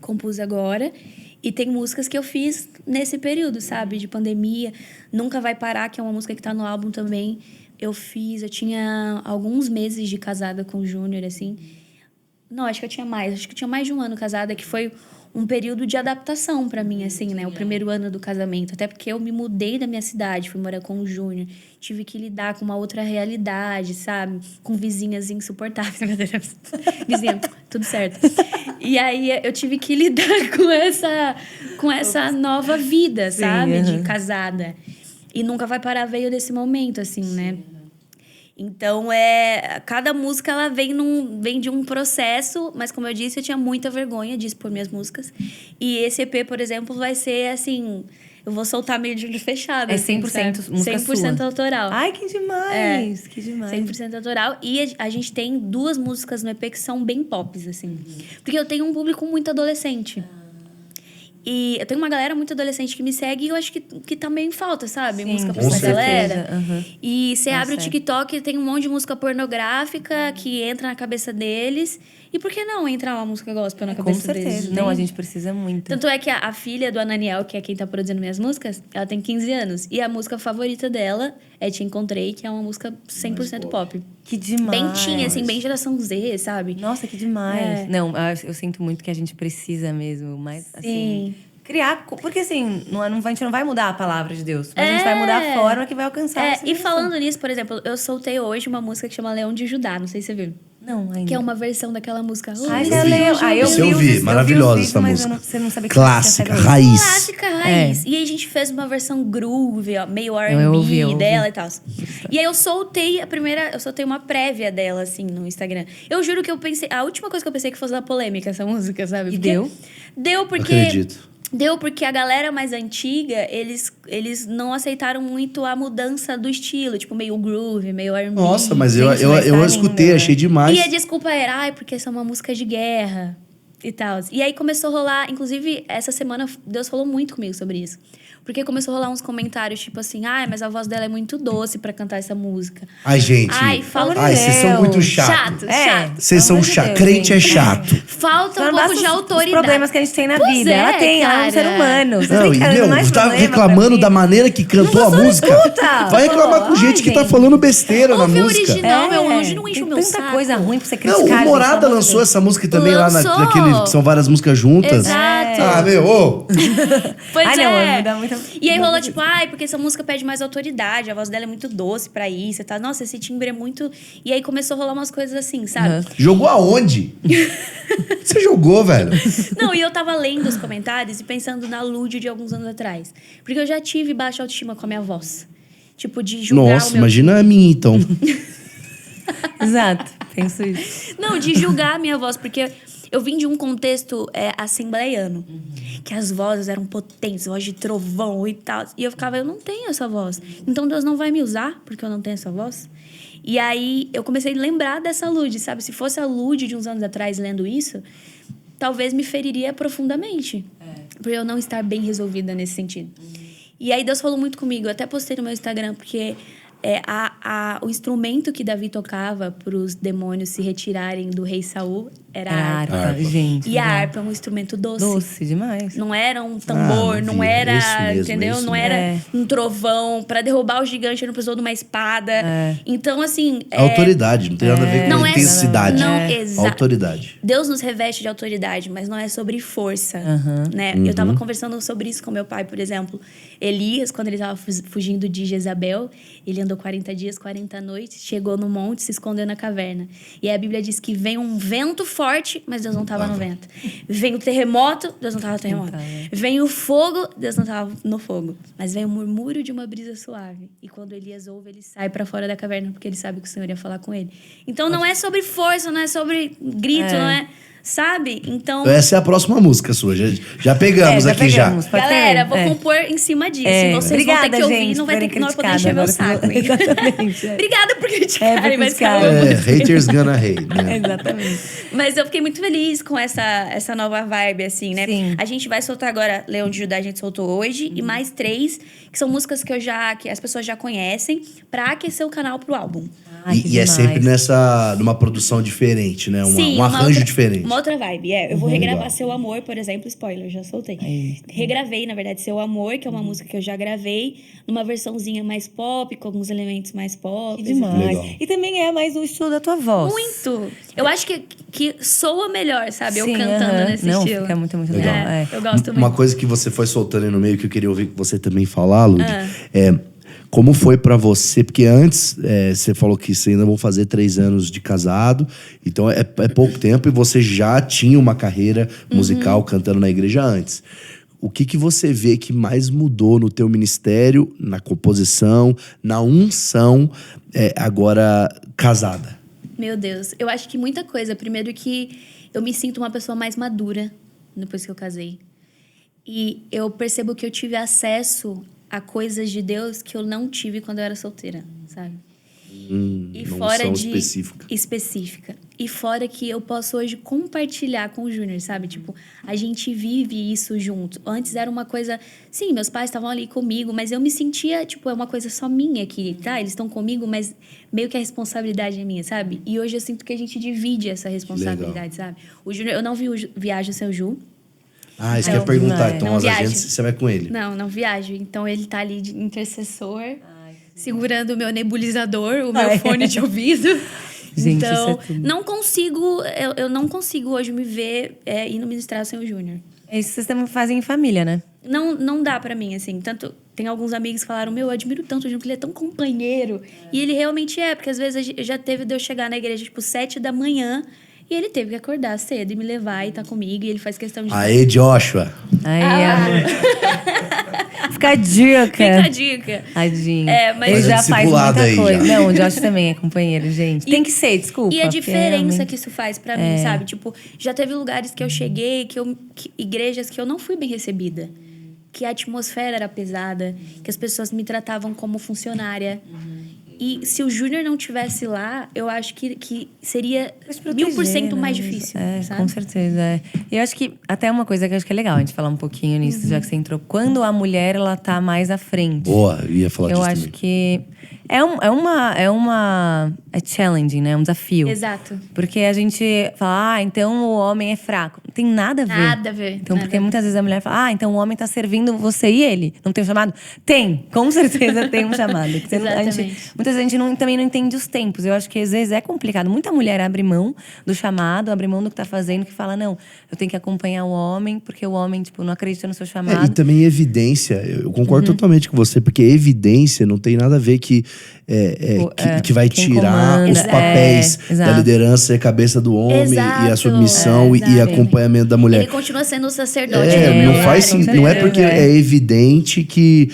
compus agora e tem músicas que eu fiz nesse período, sabe? De pandemia. Nunca Vai Parar, que é uma música que tá no álbum também. Eu tinha alguns meses de casada com o Júnior, assim. Não, acho que eu tinha mais de um ano casada, que foi um período de adaptação pra mim, assim, né? O primeiro ano do casamento. Até porque eu me mudei da minha cidade, fui morar com o Júnior. Tive que lidar com uma outra realidade, sabe? Com vizinhas insuportáveis. Vizinha, tudo certo. E aí eu tive que lidar com essa nova vida, sabe? De casada. E Nunca Vai Parar veio desse momento, assim, né? Então, cada música ela vem de um processo, mas como eu disse, eu tinha muita vergonha de expor minhas músicas. E esse EP, por exemplo, vai ser assim, eu vou soltar meio de olho fechado. É 100% assim, música 100% sua. autoral. Ai, que demais! Que demais. 100% autoral. E a gente tem 2 músicas no EP que são bem pops, assim. Porque eu tenho um público muito adolescente. E eu tenho uma galera muito adolescente que me segue e eu acho que também em falta, sabe? Sim, música pra com essa certeza. galera. E você abre o TikTok e tem um monte de música pornográfica que entra na cabeça deles. E por que não entrar uma música gospel na cabeça deles? Com certeza. Não, a gente precisa muito. Tanto é que a filha do Ananiel, que é quem tá produzindo minhas músicas, ela tem 15 anos. E a música favorita dela é Te Encontrei, que é uma música 100% pop. Que demais. Bem teen, assim, bem geração Z, sabe? Nossa, que demais. Não, eu sinto muito que a gente precisa mesmo, mas assim, Criar, porque assim, a gente não vai mudar a palavra de Deus, mas a gente vai mudar a forma que vai alcançar essa E direção. falando nisso, por exemplo, eu soltei hoje uma música que chama Leão de Judá, não sei se você viu. Não, ainda. Que é uma versão daquela música. Ai, Eu você vi. leu. Aí Eu vi, maravilhosa essa mas música. você não sabia que Clássica, tinha saído. raiz. Clássica raiz. E aí a gente fez uma versão groove, ó, meio Eu ouvi. R&B dela e tal. E aí eu soltei uma prévia dela, assim, no Instagram. Eu juro que eu pensei... A última coisa que eu pensei que fosse da polêmica, essa música, sabe? E Porque deu? Deu porque... Acredito. Deu porque a galera mais antiga, eles não aceitaram muito a mudança do estilo. Tipo, meio groove, meio R&B. Nossa, mas Gente, eu mas tá escutei, lindo, achei demais. E a desculpa era, porque essa é uma música de guerra e tal. E aí começou a rolar... Inclusive, essa semana, Deus falou muito comigo sobre isso. Porque começou a rolar uns comentários, tipo assim... mas a voz dela é muito doce pra cantar essa música. Ai, gente. Falta... Ai, vocês são muito chatos. Chato. Vocês são chatos. Crente é chato. Falta um Não pouco basta de os autoridade. problemas que a gente tem na Pois vida. é, Ela tem, ela é um ser cara. humano. Vocês Não, têm e que arranjar mais tá problema reclamando pra da vida. maneira que cantou a música. escuta. Vai reclamar com Ai, gente que tá gente. falando besteira na Ouve o música. original. Não, meu anjo, não enche tem o meu tanta saco. coisa ruim pra você Não, criticar. o gente, Morada pelo amor de lançou Deus. essa música também lá Lançou. naquele. São várias músicas juntas. Exato. Ah, meu, ô. Pois Ai, é. não, me dá muita- E aí dá rolou muita- tipo, porque essa música pede mais autoridade, a voz dela é muito doce pra isso e tal. Nossa, esse timbre é muito... E aí começou a rolar umas coisas assim, sabe? Jogou aonde? Você jogou, velho. Não, e eu tava lendo os comentários e pensando na Lud de alguns anos atrás. Porque eu já tive baixa autoestima com a minha voz. Tipo, de julgar Nossa, o meu... imagina a minha, então. Exato, penso isso. Não, de julgar a minha voz, porque eu vim de um contexto assembleiano. Que as vozes eram potentes, voz de trovão e tal. E eu ficava, eu não tenho essa voz. Então Deus não vai me usar porque eu não tenho essa voz? E aí eu comecei a lembrar dessa Lud, sabe? Se fosse a Lud de uns anos atrás lendo isso, talvez me feriria profundamente. Por eu não estar bem resolvida nesse sentido. E aí Deus falou muito comigo. Eu até postei no meu Instagram, porque o instrumento que Davi tocava para os demônios se retirarem do rei Saul era a harpa. Harpa. Gente. E a legal. harpa é um instrumento doce. Doce demais. Não era um tambor, não não vi. era, Isso mesmo, entendeu? isso Não mesmo. era um trovão. Para derrubar o gigante, ele não precisou de uma espada. Então, assim... Autoridade, não tem nada a ver com Não é- intensidade. não, exato. Autoridade. Deus nos reveste de autoridade, mas não é sobre força, né? Eu tava conversando sobre isso com meu pai, por exemplo. Elias, quando ele tava fugindo de Jezabel, ele andou 40 dias, 40 noites, chegou no monte, se escondeu na caverna. E aí a Bíblia diz que vem um vento forte, mas Deus não tava no vento. Vem o terremoto, Deus não tava no terremoto. Vem o fogo, Deus não tava no fogo. Mas vem o murmúrio de uma brisa suave. E quando Elias ouve, ele sai pra fora da caverna, porque ele sabe que o Senhor ia falar com ele. Então não é sobre força, não é sobre grito, não é... Sabe? Então... Essa é a próxima música sua. Já pegamos já aqui pegamos. já. Pode Galera, ser, vou compor em cima disso. Vocês Obrigada, vão ter que ouvir, gente, não vai ter por que não terem poder encher meu saco. criticado. Exatamente. Obrigada por criticarem, mas criticar. calma. Haters gonna hate, né? Exatamente. Mas eu fiquei muito feliz com essa nova vibe, assim, né? Sim. A gente vai soltar agora Leão de Judá, a gente soltou hoje, e mais 3, que são músicas que as pessoas já conhecem, pra aquecer o canal pro álbum. Ai, que E é demais. sempre numa produção diferente, né? Sim, Um uma arranjo outra- diferente. Uma outra vibe, Eu vou regravar Legal. Seu Amor, por exemplo, spoiler, já soltei. Regravei, na verdade, Seu Amor, que é uma música que eu já gravei, numa versãozinha mais pop, com alguns elementos mais pop. Que demais. Legal. E também é mais o estilo da tua voz. Muito! Eu acho que soa melhor, sabe? Eu Sim, cantando nesse não, estilo. fica muito Legal. legal. É. Eu gosto muito. Uma coisa que você foi soltando aí no meio, que eu queria ouvir você também falar, Lud, Ah. é como foi pra você, porque antes você falou que você ainda vão fazer 3 anos de casado, então é pouco tempo e você já tinha uma carreira musical cantando na igreja antes. O que você vê que mais mudou no teu ministério, na composição, na unção, agora casada? Meu Deus, eu acho que muita coisa. Primeiro que eu me sinto uma pessoa mais madura depois que eu casei. E eu percebo que eu tive acesso a coisas de Deus que eu não tive quando eu era solteira, sabe? E uma fora unção de específica. E fora que eu posso hoje compartilhar com o Júnior, sabe? Tipo, a gente vive isso junto. Antes era uma coisa... Sim, meus pais estavam ali comigo, mas eu me sentia, tipo, é uma coisa só minha aqui, tá? Eles estão comigo, mas meio que a responsabilidade é minha, sabe? E hoje eu sinto que a gente divide essa responsabilidade, sabe? O Júnior... Eu não viajo sem o Ju. Isso que eu ia perguntar. Então, Não as viajo. agências, você vai com ele. Não viajo. Então, ele tá ali de intercessor, segurando o meu nebulizador, o meu fone de ouvido. Gente, então, isso é tudo. não consigo... Eu não consigo hoje me ver indo ministrar sem o Júnior. Isso vocês também fazem em família, né? Não dá pra mim, assim. Tanto, tem alguns amigos que falaram, eu admiro tanto o Júnior, porque ele é tão companheiro. E ele realmente é, porque às vezes já teve de eu chegar na igreja, 7 da manhã, e ele teve que acordar cedo e me levar e tá comigo, e ele faz questão de... Aê, Joshua. Aí, Fica a dica. Fica a dica. Tadinho. Mas ele já faz muita aí, coisa. já. Não, o Josh também é companheiro, gente. Tem que ser, desculpa. E a diferença realmente... que isso faz pra mim, sabe? Já teve lugares que eu cheguei, igrejas que eu não fui bem recebida. Que a atmosfera era pesada, que as pessoas me tratavam como funcionária. E se o Júnior não tivesse lá, eu acho que seria 1000% mais difícil, sabe? Com certeza, E eu acho que até uma coisa que eu acho que é legal a gente falar um pouquinho nisso, já que você entrou. Quando a mulher, ela tá mais à frente. Boa, eu ia falar disso Eu acho também. que é challenging, né? É um desafio. Exato. Porque a gente fala, então o homem é fraco. Não tem nada a ver. Nada a ver. Então, nada porque a ver. muitas vezes a mulher fala, então o homem tá servindo você e ele. Não tem um chamado? Tem, com certeza tem um chamado. Porque Exatamente. muitas vezes a gente também não entende os tempos. Eu acho que às vezes é complicado. Muita mulher abre mão do chamado, abre mão do que tá fazendo, que fala, não, eu tenho que acompanhar o homem, porque o homem, não acredita no seu chamado. E também evidência, eu concordo totalmente com você, porque evidência não tem nada a ver que vai quem tirar comanda, os papéis da exato. liderança e a cabeça do homem Exato, e a submissão e exato. acompanhamento da mulher. Ele continua sendo o sacerdote do meu Não lar. faz sim, com não é certeza, porque é evidente que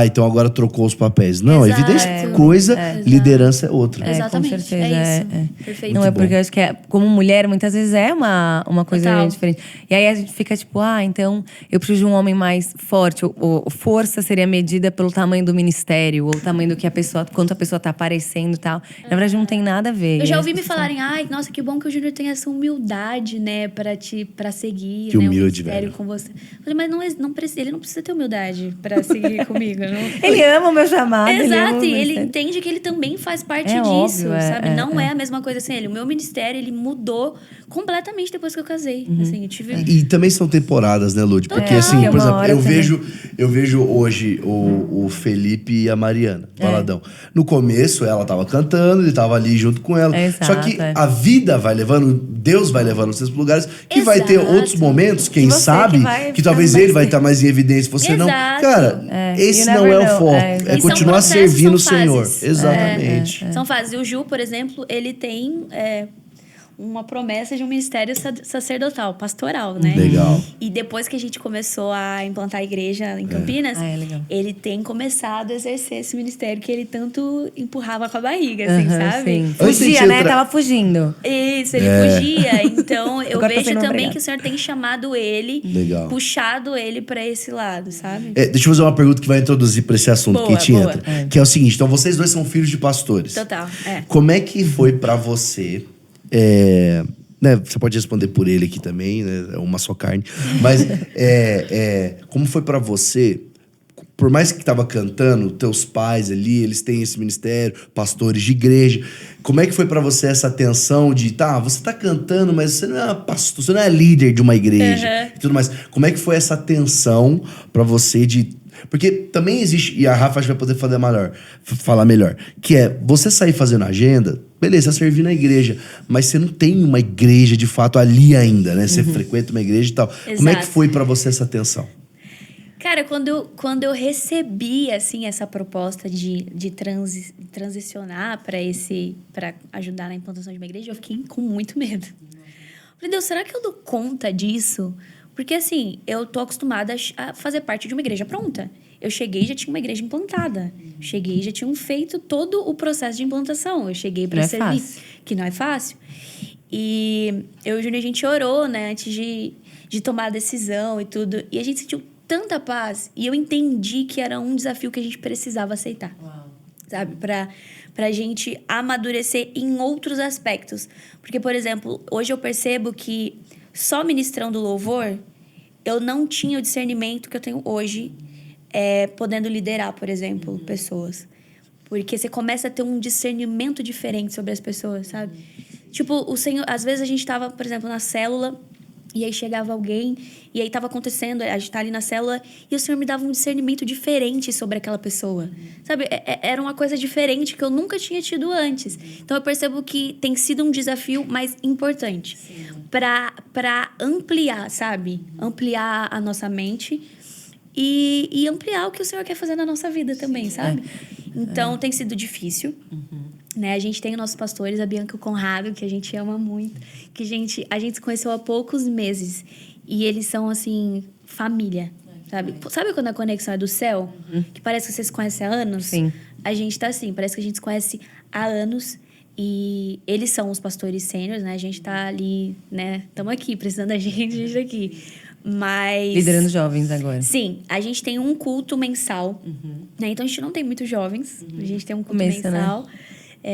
então agora trocou os papéis. Não, Exato. evidência é coisa, liderança é outra. Exatamente, Com certeza, é isso. Perfeito. Não, Muito porque bom. eu acho que como mulher, muitas vezes é uma coisa Total. diferente. E aí a gente fica tipo, então eu preciso de um homem mais forte. Ou força seria medida pelo tamanho do ministério, ou o tamanho do que quanto a pessoa tá aparecendo e tal. Na verdade, não tem nada a ver. Eu já E ouvi as me pessoas- falarem, nossa, que bom que o Júnior tem essa humildade, né, pra seguir, Que né, humilde, o ministério velho. com você. Eu falei, mas ele não precisa ter humildade pra seguir comigo. Não. Ele ama o meu chamado. ele ama Exato, o e meu ele ministério. entende que ele também faz parte É disso, óbvio, sabe? Não é a mesma coisa assim. O meu ministério, ele mudou completamente depois que eu casei. Assim, eu tive... E também são temporadas, né, Lud? Porque Total. assim, Que é por uma exemplo, hora eu vejo hoje o Felipe e a Mariana, Valadão. No começo, ela tava cantando, ele tava ali junto com ela. Exato, Só que a vida vai levando, Deus vai levando vocês para lugares que vai ter Exato. outros momentos, quem Que você sabe, que vai que talvez ficar ele vai mais- estar mais em evidência, você não. Exato. Cara, esse you não never é o know. foco. Exato. É E são continuar processos, servindo o são Senhor. fases. Exatamente. São fases. E o Ju, por exemplo, ele tem uma promessa de um ministério sacerdotal, pastoral, né? Legal. E depois que a gente começou a implantar a igreja em Campinas, legal. ele tem começado a exercer esse ministério que ele tanto empurrava com a barriga, assim, sabe? Sim. Antes de Fugia, gente né? entrar- Tava fugindo. Isso, ele fugia. Então, eu Agora tá vejo sendo também obrigado. que o Senhor tem chamado ele, Legal. puxado ele pra esse lado, sabe? Deixa eu fazer uma pergunta que vai introduzir pra esse assunto Boa, que a gente boa. entra. Que é o seguinte: então vocês dois são filhos de pastores. Total, Como é que foi pra você? Né, você pode responder por ele aqui também, né? É uma só carne. Mas como foi pra você? Por mais que tava cantando, teus pais ali, eles têm esse ministério, pastores de igreja. Como é que foi pra você essa tensão de, você tá cantando, mas você não é pastor, você não é líder de uma igreja e tudo mais. Como é que foi essa tensão pra você de... Porque também existe, e a Rafa acho que vai poder falar melhor, que é você sair fazendo agenda, beleza, você servir na igreja, mas você não tem uma igreja de fato ali ainda, né? Você frequenta uma igreja e tal. Como é que Exato. foi pra você essa tensão? Cara, quando eu recebi, assim, essa proposta de transicionar para ajudar na implantação de uma igreja, eu fiquei com muito medo. Falei, Deus, será que eu dou conta disso? Porque, assim, eu tô acostumada a fazer parte de uma igreja pronta. Eu cheguei e já tinha uma igreja implantada. Cheguei e já tinham feito todo o processo de implantação. Eu cheguei para servir. Fácil. Que não é fácil. E eu e o Júnior, a gente orou, né? Antes de tomar a decisão e tudo. E a gente sentiu tanta paz. E eu entendi que era um desafio que a gente precisava aceitar. Uau. Sabe? Pra gente amadurecer em outros aspectos. Porque, por exemplo, hoje eu percebo que só ministrando louvor, eu não tinha o discernimento que eu tenho hoje, podendo liderar, por exemplo, pessoas. Porque você começa a ter um discernimento diferente sobre as pessoas, sabe? Tipo, o Senhor... Às vezes a gente tava, por exemplo, na célula E aí chegava alguém, e aí tava acontecendo, a gente tá ali na célula, e o Senhor me dava um discernimento diferente sobre aquela pessoa. Sabe? Era uma coisa diferente que eu nunca tinha tido antes. Então eu percebo que tem sido um desafio mais importante para ampliar, sabe? Ampliar a nossa mente e ampliar o que o Senhor quer fazer na nossa vida também, sabe? Então tem sido difícil. Né? A gente tem os nossos pastores, a Bianca e o Conrado, que a gente ama muito. Que a gente se conheceu há poucos meses. E eles são, assim, família, sabe? Sabe quando a conexão é do céu? Que parece que você se conhece há anos? Sim. A gente tá assim, parece que a gente se conhece há anos. E eles são os pastores sêniores, né? A gente tá ali, né? Estamos aqui, precisando da gente, a gente tá aqui. Mas... Liderando jovens agora. Sim, a gente tem um culto mensal. Né? Então, a gente não tem muitos jovens. A gente tem um culto Começa, mensal. né?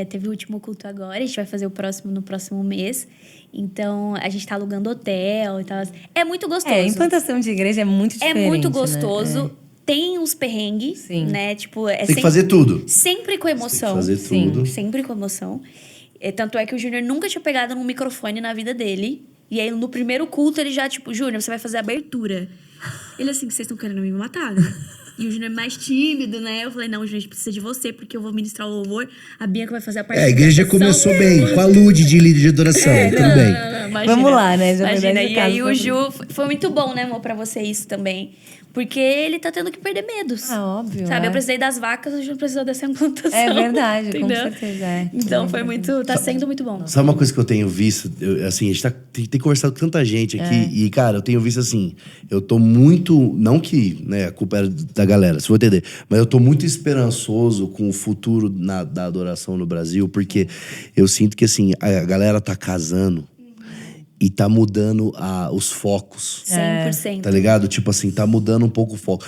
Teve o último culto agora, a gente vai fazer o próximo no próximo mês. Então, a gente tá alugando hotel e tal. É muito gostoso. A implantação de igreja é muito diferente, É muito né? gostoso. Tem uns perrengues, Sim. né? Tipo, Tem que fazer tudo. Sempre com emoção. Tem que fazer tudo. Sempre com emoção. Tanto é que o Júnior nunca tinha pegado num microfone na vida dele. E aí, no primeiro culto, ele já, tipo, Júnior, você vai fazer a abertura. Ele assim, vocês estão querendo me matar, né? E o Júnior é mais tímido, né? Eu falei, não, Júnior, a gente precisa de você, porque eu vou ministrar o louvor. A Bianca vai fazer a parte A igreja começou bem, com a Lud de líder de adoração, tudo bem. Imagina. Vamos lá, né? Já Imagina. E aí caso, o Ju... Foi muito bom, né, amor, pra você isso também. Porque ele tá tendo que perder medos. Óbvio. Sabe? Eu precisei das vacas, o Ju precisou dessa implantação. É verdade, entendeu? com certeza. Então foi muito... Tá sendo muito bom. Sabe uma coisa que eu tenho visto? Assim, a gente tem conversado com tanta gente aqui. E, cara, eu tenho visto assim... Eu tô muito... Não que né, a culpa era da galera, se for entender. Mas eu tô muito esperançoso com o futuro da adoração no Brasil. Porque eu sinto que, assim, a galera tá casando... E tá mudando os focos. 100%. Tá ligado? Tipo assim, tá mudando um pouco o foco.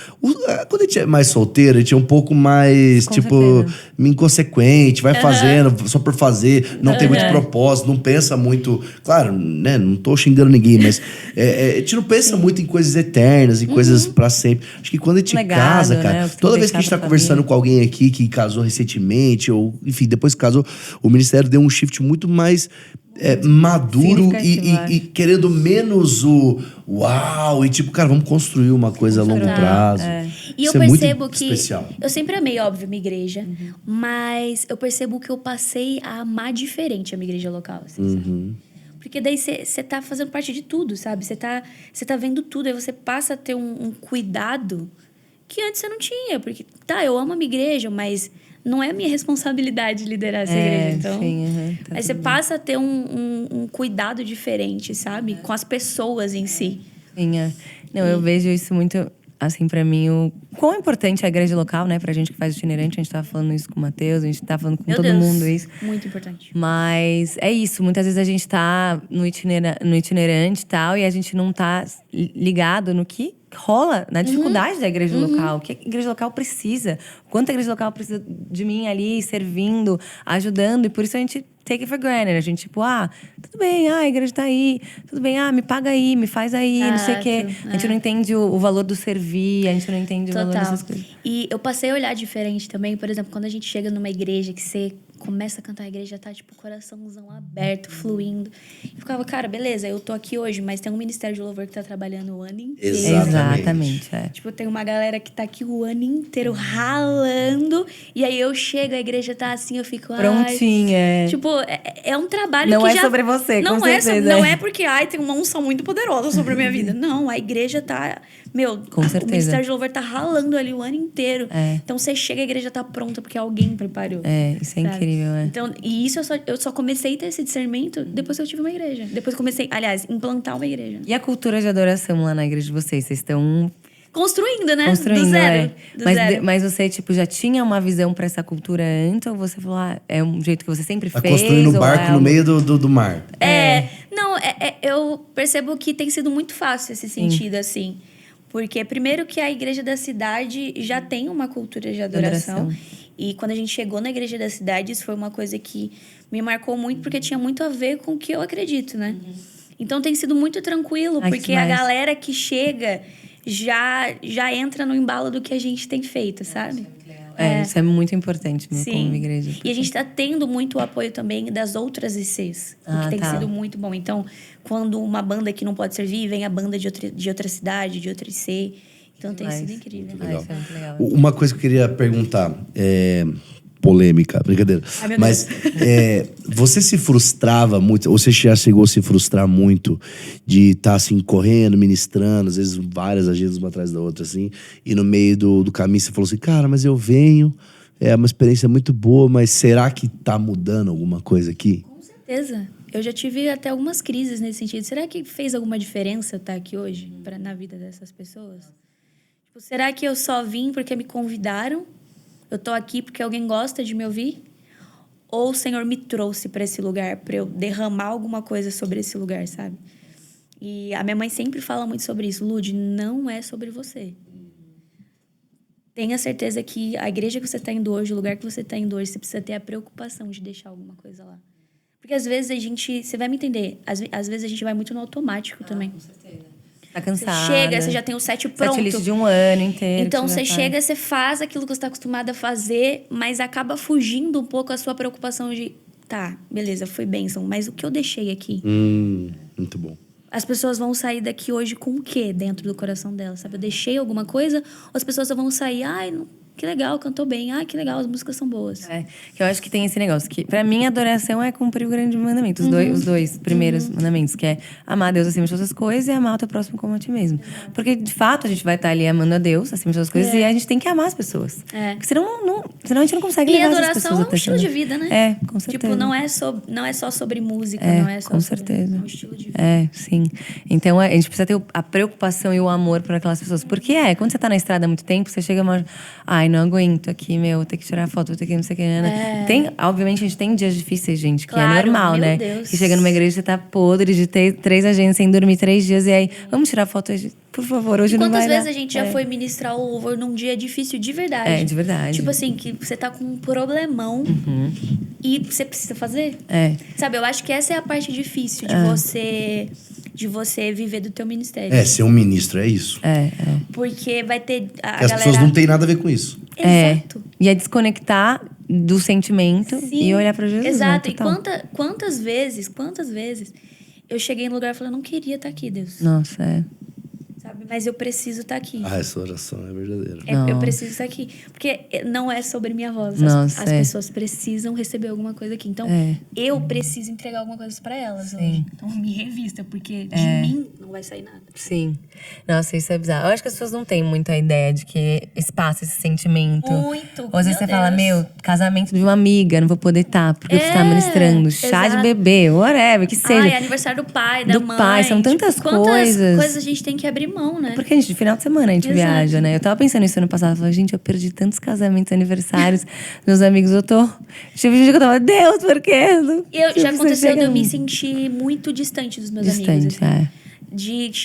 Quando a gente é mais solteiro, a gente é um pouco mais, Com tipo, certeza. inconsequente. Vai fazendo, só por fazer. Não tem muito propósito, não pensa muito... Claro, né? Não tô xingando ninguém, mas... a gente não pensa muito em coisas eternas, em coisas pra sempre. Acho que quando a gente Legado, casa, cara... né? O que Toda tem vez que a gente tá deixado pra conversando família. com alguém aqui que casou recentemente, ou... Enfim, depois que casou, o ministério deu um shift muito mais... maduro Significativo, e querendo menos o uau, e tipo, cara, vamos construir uma coisa a longo prazo. E eu Isso é percebo muito que... especial. Eu sempre amei, óbvio, minha igreja. Mas eu percebo que eu passei a amar diferente a minha igreja local. Assim, sabe? Porque daí você tá fazendo parte de tudo, sabe? Você tá vendo tudo. Aí você passa a ter um cuidado que antes você não tinha. Porque, eu amo a minha igreja, mas... Não é minha responsabilidade liderar essa igreja. Então, Tá aí você passa a ter um cuidado diferente, sabe? Com as pessoas em si. Sim, Não, eu vejo isso muito, assim, pra mim, o quão importante é a igreja local, né? Pra gente que faz itinerante, a gente tava falando isso com o Matheus, a gente tá falando com Meu todo Deus, mundo isso. muito importante. Mas é isso, muitas vezes a gente tá no itinerante e tal, e a gente não tá ligado no que rola na dificuldade da igreja local. O que a igreja local precisa. O quanto a igreja local precisa de mim ali, servindo, ajudando. E por isso a gente take it for granted. A gente, tipo, tudo bem, a igreja tá aí. Tudo bem, me paga aí, me faz aí, não sei o quê. A gente não entende o valor do servir, a gente não entende o valor dessas coisas. E eu passei a olhar diferente também. Por exemplo, quando a gente chega numa igreja que você começa a cantar, a igreja tá, tipo, coraçãozão aberto, fluindo. E ficava, cara, beleza, eu tô aqui hoje, mas tem um ministério de louvor que tá trabalhando o ano inteiro. Exatamente. Tipo, tem uma galera que tá aqui o ano inteiro ralando. E aí eu chego, a igreja tá assim, eu fico... Prontinha. Tipo, é um trabalho não que é sobre você, não com é certeza. Não é porque, tem uma unção muito poderosa sobre a minha vida. Não, a igreja tá... Com certeza. O ministério de louvor tá ralando ali o ano inteiro. Então você chega, a igreja tá pronta porque alguém preparou. Isso é incrível, Então, e isso eu só comecei a ter esse discernimento depois que eu tive uma igreja. Depois comecei, aliás, implantar uma igreja. E a cultura de adoração lá na igreja de vocês? Vocês estão... Construindo, né? Construindo, do zero. Do zero. Mas você, tipo, já tinha uma visão pra essa cultura antes? Ou você falou, é um jeito que você sempre Tá fez? construindo o barco no algo... meio do mar. Não, eu percebo que tem sido muito fácil esse sentido, assim. Porque, primeiro, que a igreja da cidade já tem uma cultura de adoração. E quando a gente chegou na igreja da cidade, isso foi uma coisa que me marcou muito, porque tinha muito a ver com o que eu acredito, né? Então, tem sido muito tranquilo, porque a galera que chega já entra no embalo do que a gente tem feito, sabe? Isso é muito importante, né, como uma igreja. E a gente tá tendo muito apoio também das outras ICs, o que tem sido muito bom. Então, quando uma banda que não pode servir, vem a banda de outra cidade, de outra IC. Então, tem sido incrível. Legal. Isso é muito legal. Uma coisa que eu queria perguntar polêmica, brincadeira. Mas você se frustrava muito, ou você já chegou a se frustrar muito de estar assim, correndo, ministrando, às vezes várias agendas uma atrás da outra, assim, e no meio do caminho você falou assim, cara, mas eu venho, é uma experiência muito boa, mas será que tá mudando alguma coisa aqui? Com certeza. Eu já tive até algumas crises nesse sentido. Será que fez alguma diferença eu estar aqui hoje na vida dessas pessoas? Tipo, será que eu só vim porque me convidaram? Eu tô aqui porque alguém gosta de me ouvir? Ou o Senhor me trouxe para esse lugar para eu derramar alguma coisa sobre esse lugar, sabe? E a minha mãe sempre fala muito sobre isso. Lud, não é sobre você. Tenha certeza que a igreja que você está indo hoje, o lugar que você está indo hoje, você precisa ter a preocupação de deixar alguma coisa lá. Porque às vezes a gente... Você vai me entender. Às vezes a gente vai muito no automático também. Com certeza. Tá cansada. Você chega, você já tem o set pronto. Setlist de um ano inteiro. Então, você chega, você faz aquilo que você está acostumado a fazer, mas acaba fugindo um pouco a sua preocupação de... Tá, beleza, foi bênção, mas o que eu deixei aqui? Muito bom. As pessoas vão sair daqui hoje com o quê dentro do coração delas, sabe? Eu deixei alguma coisa? Ou as pessoas vão sair... Ai, não, que legal, cantou bem. Ai, que legal, as músicas são boas. Que eu acho que tem esse negócio. Que pra mim, a adoração é cumprir o grande mandamento. Os dois primeiros mandamentos. Que é amar a Deus acima de todas as coisas e amar o teu próximo como a ti mesmo. Porque, de fato, a gente vai estar ali amando a Deus acima de todas as coisas. E a gente tem que amar as pessoas. Porque senão a gente não consegue levar as pessoas. E adoração é um estilo de vida, né? Com certeza. Tipo, não é só sobre música, não é só com sobre... certeza. É um estilo de vida. Sim. Então, a gente precisa ter a preocupação e o amor por aquelas pessoas. Porque quando você tá na estrada há muito tempo, você chega uma... Ai, não aguento aqui, vou ter que tirar foto, vou ter que não sei o que, né? Obviamente, a gente tem dias difíceis, gente, que claro, é normal, né? Deus. Que chega numa igreja, você tá podre de ter 3 agendas sem dormir 3 dias, e aí, vamos tirar foto hoje, por favor, hoje não vai dar. Quantas vezes a gente já foi ministrar o louvor num dia difícil de verdade? De verdade. Tipo assim, que você tá com um problemão e você precisa fazer. Sabe, eu acho que essa é a parte difícil de você viver do teu ministério. Ser um ministro, é isso. Porque vai ter a As galera... pessoas não têm nada a ver com isso. Exato. E é desconectar do sentimento e olhar pra Jesus. Exato. Né? E quantas vezes eu cheguei no lugar e falei, eu não queria estar aqui, Deus. Nossa, Sabe? Mas eu preciso estar aqui. Essa oração é verdadeira. Eu preciso estar aqui. Porque não é sobre minha voz. As pessoas precisam receber alguma coisa aqui. Então, eu preciso entregar alguma coisa pra elas hoje. Então, me revista, porque de mim não vai sair nada. Sim. Nossa, isso é bizarro. Eu acho que as pessoas não têm muita ideia de que passa esse sentimento. Muito. Ou às vezes você fala, casamento de uma amiga, não vou poder estar, porque você tá ministrando. Chá de bebê, whatever, que seja. Ai, aniversário do pai, da mãe. Do pai, são tantas coisas. Quantas coisas a gente tem que abrir mão, né? Porque, gente, de final de semana a gente viaja, né? Eu tava pensando isso ano passado. Eu falei, gente, eu perdi tantos casamentos, aniversários. Meus amigos, Tive um dia que eu tava, Deus, por quê? Já aconteceu de eu me sentir muito distante dos meus amigos. Assim.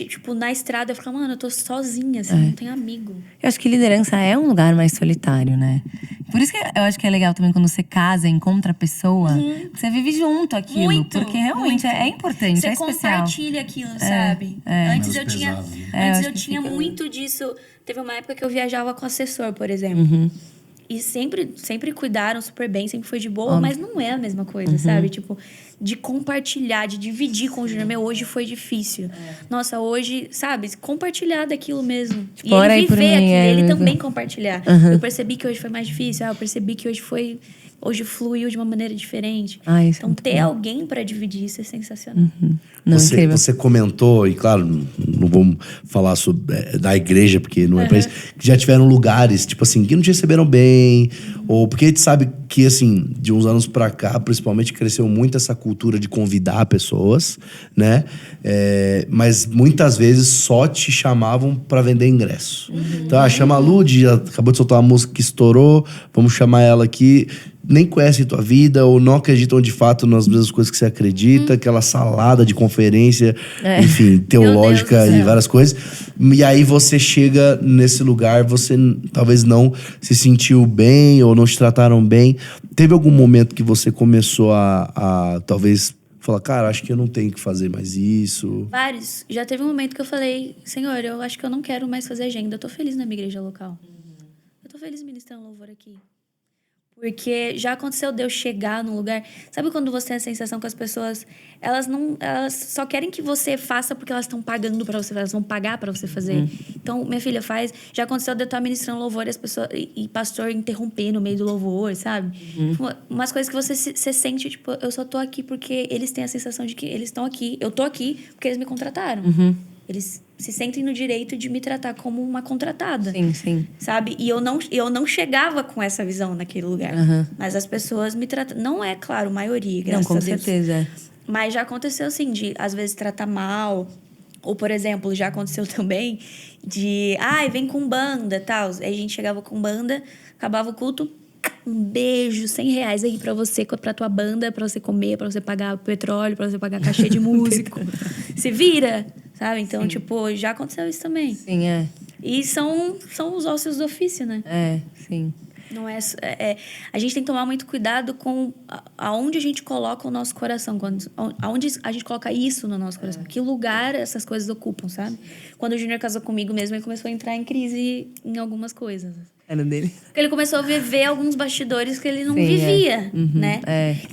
Tipo, na estrada, eu ficava, mano, eu tô sozinha, assim, não tenho amigo. Eu acho que liderança é um lugar mais solitário, né? Por isso que eu acho que é legal também quando você casa, encontra a pessoa, você vive junto aquilo. Muito, porque realmente é importante, é especial. Você compartilha aquilo, sabe? Antes eu tinha muito disso. Teve uma época que eu viajava com assessor, por exemplo. E sempre cuidaram super bem, sempre foi de boa, mas não é a mesma coisa, sabe? Tipo, de compartilhar, de dividir com o Júnior. Meu, hoje foi difícil. Nossa, hoje, sabe? Compartilhar daquilo mesmo. Tipo, e ele viver aquilo, ele também compartilhar. Eu percebi que hoje foi mais difícil. Eu percebi que hoje fluiu de uma maneira diferente. Então, ter alguém para dividir isso é sensacional. Você comentou, e claro, não vamos falar da igreja, porque não é pra isso, que já tiveram lugares, tipo assim, que não te receberam bem, ou porque a gente sabe que, assim, de uns anos pra cá, principalmente, cresceu muito essa cultura de convidar pessoas, né? Mas muitas vezes só te chamavam pra vender ingresso. Então, chama a Lud, acabou de soltar uma música que estourou, vamos chamar ela aqui. Nem conhecem tua vida ou não acreditam de fato nas mesmas coisas que você acredita, aquela salada de conferência, enfim, teológica e várias coisas. E aí você chega nesse lugar, você talvez não se sentiu bem ou não te trataram bem. Teve algum momento que você começou a talvez falar, cara, acho que eu não tenho que fazer mais isso? Vários. Já teve um momento que eu falei, Senhor, eu acho que eu não quero mais fazer agenda. Eu tô feliz na minha igreja local. Eu tô feliz ministrando louvor aqui. Porque já aconteceu de eu chegar num lugar... Sabe quando você tem a sensação que as pessoas... Elas só querem que você faça porque elas estão pagando pra você. Elas vão pagar pra você fazer. Então, minha filha, faz... Já aconteceu de eu estar ministrando louvor e as pessoas... E pastor interromper no meio do louvor, sabe? Umas coisas que você se sente, tipo... Eu só tô aqui porque eles têm a sensação de que eles estão aqui. Eu tô aqui porque eles me contrataram. Eles se sentem no direito de me tratar como uma contratada. Sim, sim. Sabe? E eu não chegava com essa visão naquele lugar. Mas as pessoas me tratam... Não é, claro, maioria, graças a Deus. Com certeza. Mas já aconteceu, assim, de, às vezes, tratar mal. Ou, por exemplo, já aconteceu também de... vem com banda e tal. Aí a gente chegava com banda, acabava o culto... Um beijo, R$100 aí pra você, pra tua banda, pra você comer, pra você pagar petróleo, pra você pagar cachê de músico. Se vira, sabe? Então, tipo, já aconteceu isso também. Sim, é. E são os ossos do ofício, né? É, sim. Não a gente tem que tomar muito cuidado com aonde a gente coloca o nosso coração. Aonde a gente coloca isso no nosso coração. Que lugar essas coisas ocupam, sabe? Quando o Júnior casou comigo mesmo, ele começou a entrar em crise em algumas coisas. Era dele. Porque ele começou a viver alguns bastidores que ele não vivia, né?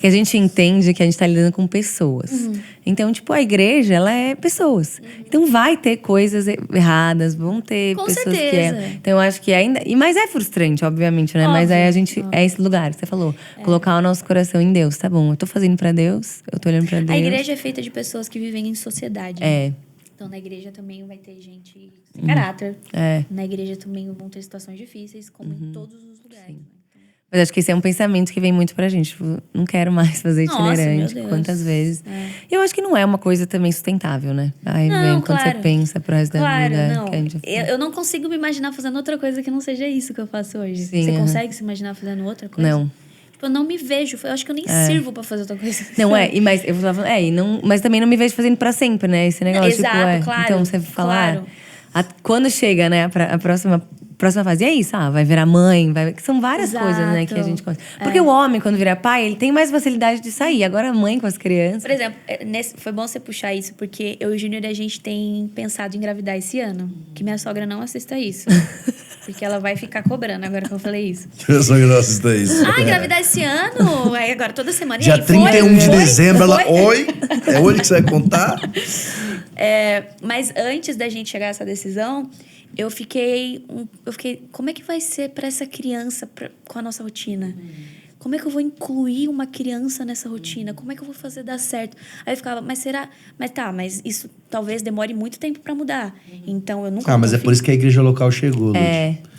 Que a gente entende que a gente tá lidando com pessoas. Então, tipo, a igreja, ela é pessoas. Então, vai ter coisas erradas, vão ter Com pessoas certeza. que... Então, eu acho que ainda... Mas é frustrante, obviamente, né? Óbvio. Mas aí a gente... É esse lugar que você falou. Colocar o nosso coração em Deus. Tá bom, eu tô fazendo pra Deus, eu tô olhando pra Deus. A igreja é feita de pessoas que vivem em sociedade. É. Então, na igreja também vai ter gente sem caráter. Na igreja também vão ter situações difíceis, como em todos os lugares. Né? Mas acho que esse é um pensamento que vem muito pra gente. Tipo, não quero mais fazer itinerante. Nossa, meu Deus. Quantas vezes. E eu acho que não é uma coisa também sustentável, né? Aí vem quando você pensa pro resto da vida. Não. Que a gente... Eu não consigo me imaginar fazendo outra coisa que não seja isso que eu faço hoje. Sim, você consegue se imaginar fazendo outra coisa? Não. Tipo, eu não me vejo. Eu acho que eu nem sirvo pra fazer outra coisa. Não, mas eu falava, mas também não me vejo fazendo pra sempre, né? Esse negócio, Exato, claro. Então, você falar... Claro. Quando chega, né, a próxima fase, é isso, vai virar mãe, que são várias coisas, né, que a gente... Porque o homem, quando vira pai, ele tem mais facilidade de sair. Agora a mãe com as crianças... Por exemplo, foi bom você puxar isso, porque eu e o Júnior, a gente tem pensado em engravidar esse ano. Que minha sogra não assista isso. Porque ela vai ficar cobrando agora que eu falei isso. Eu só que não assista isso. Engravidar esse ano? Aí agora toda semana... Dia 31 de dezembro, ela... Oi? É hoje que você vai contar? Mas antes da gente chegar a essa decisão, eu fiquei... Como é que vai ser para essa criança com a nossa rotina? Como é que eu vou incluir uma criança nessa rotina? Como é que eu vou fazer dar certo? Aí eu ficava, mas será... Mas isso talvez demore muito tempo para mudar. Então eu nunca... Mas é por isso que a igreja local chegou, Lud.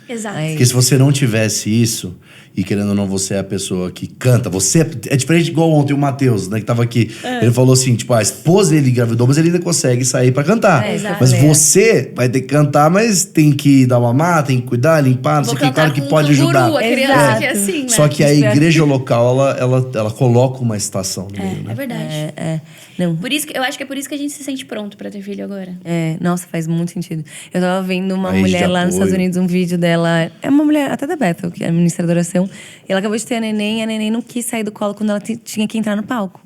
Exato. Porque se você não tivesse isso, e querendo ou não, você é a pessoa que canta, você é diferente igual ontem o Matheus, né, que tava aqui. Ele falou assim, tipo, a esposa dele engravidou, mas ele ainda consegue sair pra cantar. Mas você vai ter que cantar, mas tem que dar uma mata, tem que cuidar, limpar, não sei o que, claro que pode ajudar. A criança que é assim, né? Só que a igreja local, ela coloca uma estação no meio, né? É verdade. Não. Por isso eu acho que é por isso que a gente se sente pronto pra ter filho agora. Nossa, faz muito sentido. Eu tava vendo uma Aí mulher já lá nos foi. Estados Unidos, um vídeo dela. É uma mulher, até da Bethel, que é a ministra da oração. E ela acabou de ter a neném, e a neném não quis sair do colo quando ela tinha que entrar no palco.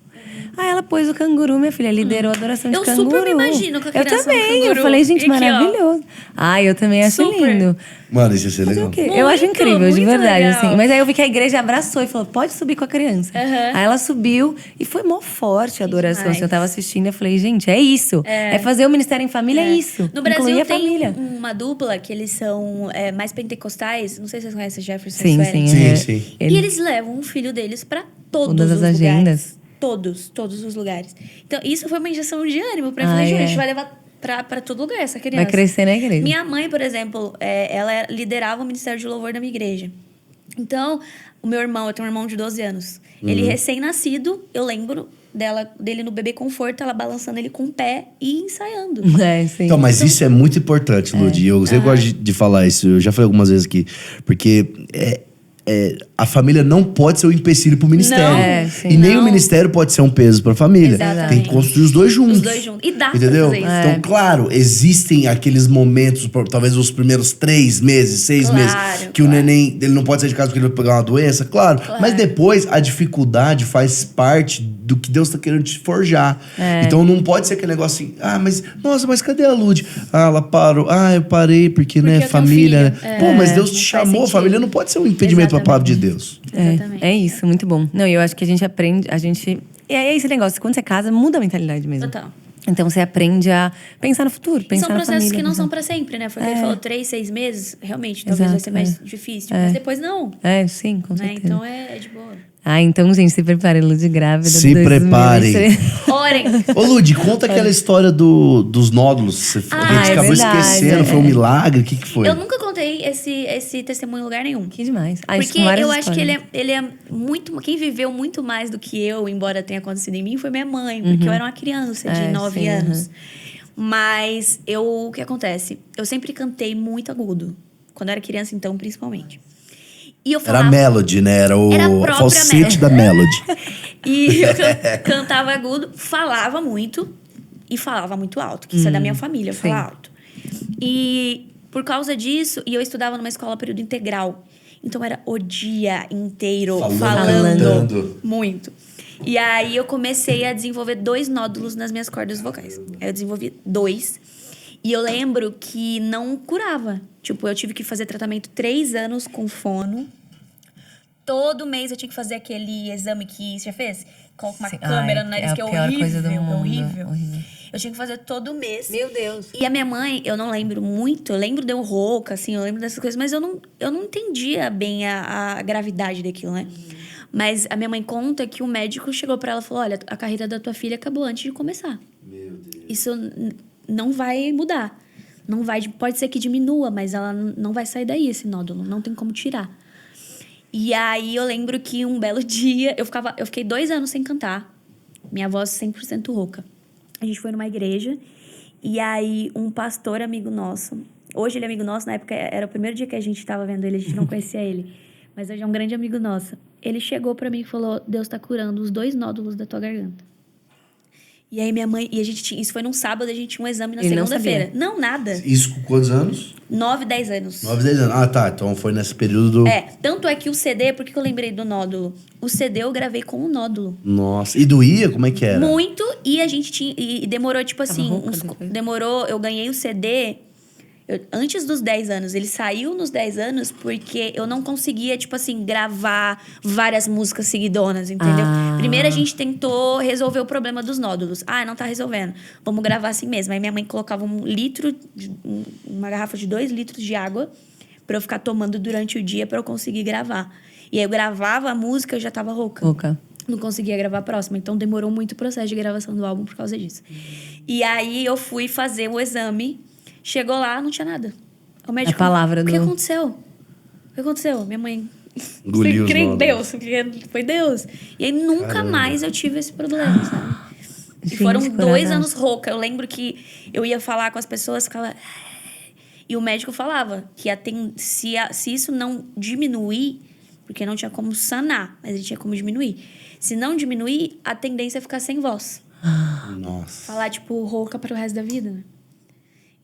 Aí ela pôs o canguru, minha filha, liderou a adoração de canguru. Eu super me imagino com a criança Eu também, no canguru. eu falei, gente, E aqui, maravilhoso. Eu também acho lindo. Mano, isso ia ser legal. Eu acho incrível, de muito verdade, legal. assim. Mas aí eu vi que a igreja abraçou e falou, pode subir com a criança. Aí ela subiu e foi mó forte a adoração. Assim, eu tava assistindo e eu falei, gente, é isso. É fazer o ministério em família, é isso. No Brasil Incluir a tem família. uma dupla que eles são mais pentecostais. Não sei se vocês conhecem Jefferson Sim, Swearing. Sim. E eles levam o filho deles pra todos Todas os as lugares. agendas. Todos os lugares. Então, isso foi uma injeção de ânimo pra mim. Falei, Júnior, a gente vai levar pra todo lugar essa criança. Vai crescer na igreja. Minha mãe, por exemplo, ela liderava o Ministério de Louvor da minha igreja. Então, o meu irmão, eu tenho um irmão de 12 anos. Ele recém-nascido, eu lembro dele no bebê conforto, ela balançando ele com o pé e ensaiando. Sim. Então, mas isso é muito importante, Lud. Eu sempre gosto de falar isso. Eu já falei algumas vezes aqui. Porque a família não pode ser um empecilho pro ministério. Não. Sim. E nem Não. o ministério pode ser um peso pra família. Exatamente. Tem que construir os dois juntos. Os dois juntos. E dá pra Entendeu? fazer isso. Então, claro, existem aqueles momentos, talvez os primeiros 3 meses, 6 Claro, meses, que o neném ele não pode sair de casa porque ele vai pegar uma doença, claro. Mas depois, a dificuldade faz parte do que Deus tá querendo te forjar. Então, não pode ser aquele negócio assim, mas cadê a Lud? Ela parou. Eu parei porque eu né, tenho família, filho. né? Pô, mas Deus te Não faz chamou, a sentido. família não pode ser um impedimento pra palavra de Deus. Exatamente. É isso, muito bom. Não, eu acho que a gente aprende, E é esse negócio, quando você casa, muda a mentalidade mesmo. Total. Então você aprende a pensar no futuro, E pensar são na processos família. que não pensar- são pra sempre, né? Foi o que ele falou, 3, 6 meses, realmente, talvez vai Exato, ser mais difícil. Mas depois não, sim, com né? certeza. Então é de boa. Então, gente, se preparem, Lud grávida. Se 2023. preparem. Orem! Ô, Lud, conta aquela história dos nódulos. A gente é acabou verdade, esquecendo, foi um milagre, o que foi? Eu nunca contei esse testemunho em lugar nenhum. Que demais. Isso Porque com várias eu acho que histórias. ele é muito... Quem viveu muito mais do que eu, embora tenha acontecido em mim, foi minha mãe. Porque eu era uma criança de 9 sim, anos. Mas o que acontece? Eu sempre cantei muito agudo. Quando eu era criança, então, principalmente. E eu Era falava... a Melody, né? Era Era a o própria falsete da Melody. E eu cantava agudo, falava muito e falava muito alto, que isso é da minha família, eu falo alto. E por causa disso, e eu estudava numa escola período integral. Então era o dia inteiro falando cantando. muito. E aí eu comecei a desenvolver 2 nódulos nas minhas cordas vocais. Eu desenvolvi 2. E eu lembro que não curava. Tipo, eu tive que fazer tratamento 3 anos com fono. Todo mês eu tinha que fazer aquele exame que você já fez? Coloca uma câmera no nariz, que é a pior coisa do horrível, mundo. horrível. Eu tinha que fazer todo mês. Meu Deus. E a minha mãe, eu não lembro muito, eu lembro de eu rouca, assim, eu lembro dessas coisas, mas eu não entendia bem a gravidade daquilo, né? Mas a minha mãe conta que o médico chegou pra ela e falou: olha, a carreira da tua filha acabou antes de começar. Meu Deus. Isso não vai mudar. Não vai, pode ser que diminua, mas ela não vai sair daí, esse nódulo, não tem como tirar. E aí eu lembro que um belo dia, eu fiquei 2 anos sem cantar. Minha voz 100% rouca. A gente foi numa igreja e aí um pastor amigo nosso, hoje ele é amigo nosso, na época era o primeiro dia que a gente tava vendo ele, a gente não conhecia ele, mas hoje é um grande amigo nosso. Ele chegou pra mim e falou: Deus tá curando os 2 nódulos da tua garganta. E aí minha mãe, isso foi num sábado, a gente tinha um exame na Ele não segunda-feira. sabia. Não, nada. Isso com quantos anos? 9, 10 anos. 9, 10 anos. Ah, tá. Então foi nesse período do... Tanto é que o CD, por que eu lembrei do nódulo? O CD eu gravei com o nódulo. Nossa. E doía? Como é que era? Muito, e a gente tinha. E demorou, tipo assim, rouca depois? demorou. Eu ganhei o CD antes dos 10 anos. Ele saiu nos 10 anos porque eu não conseguia, tipo assim, gravar várias músicas seguidonas, entendeu? Primeiro a gente tentou resolver o problema dos nódulos. Não tá resolvendo. Vamos gravar assim mesmo. Aí minha mãe colocava uma garrafa de 2 litros de água pra eu ficar tomando durante o dia pra eu conseguir gravar. E aí eu gravava a música, eu já tava rouca. Não conseguia gravar a próxima. Então demorou muito o processo de gravação do álbum por causa disso. E aí eu fui fazer o exame. Chegou lá, não tinha nada. O médico, A palavra o que do... aconteceu? O que aconteceu? Minha mãe... Engoliu os crê em nódulos. Deus, porque foi Deus. E aí nunca mais eu tive esse problema, sabe? E Gente, foram 2 coragem. anos rouca. Eu lembro que eu ia falar com as pessoas, ficava... E o médico falava que se isso não diminuir, porque não tinha como sanar, mas ele tinha como diminuir. Se não diminuir, a tendência é ficar sem voz. Nossa. Falar, tipo, rouca para o resto da vida, né?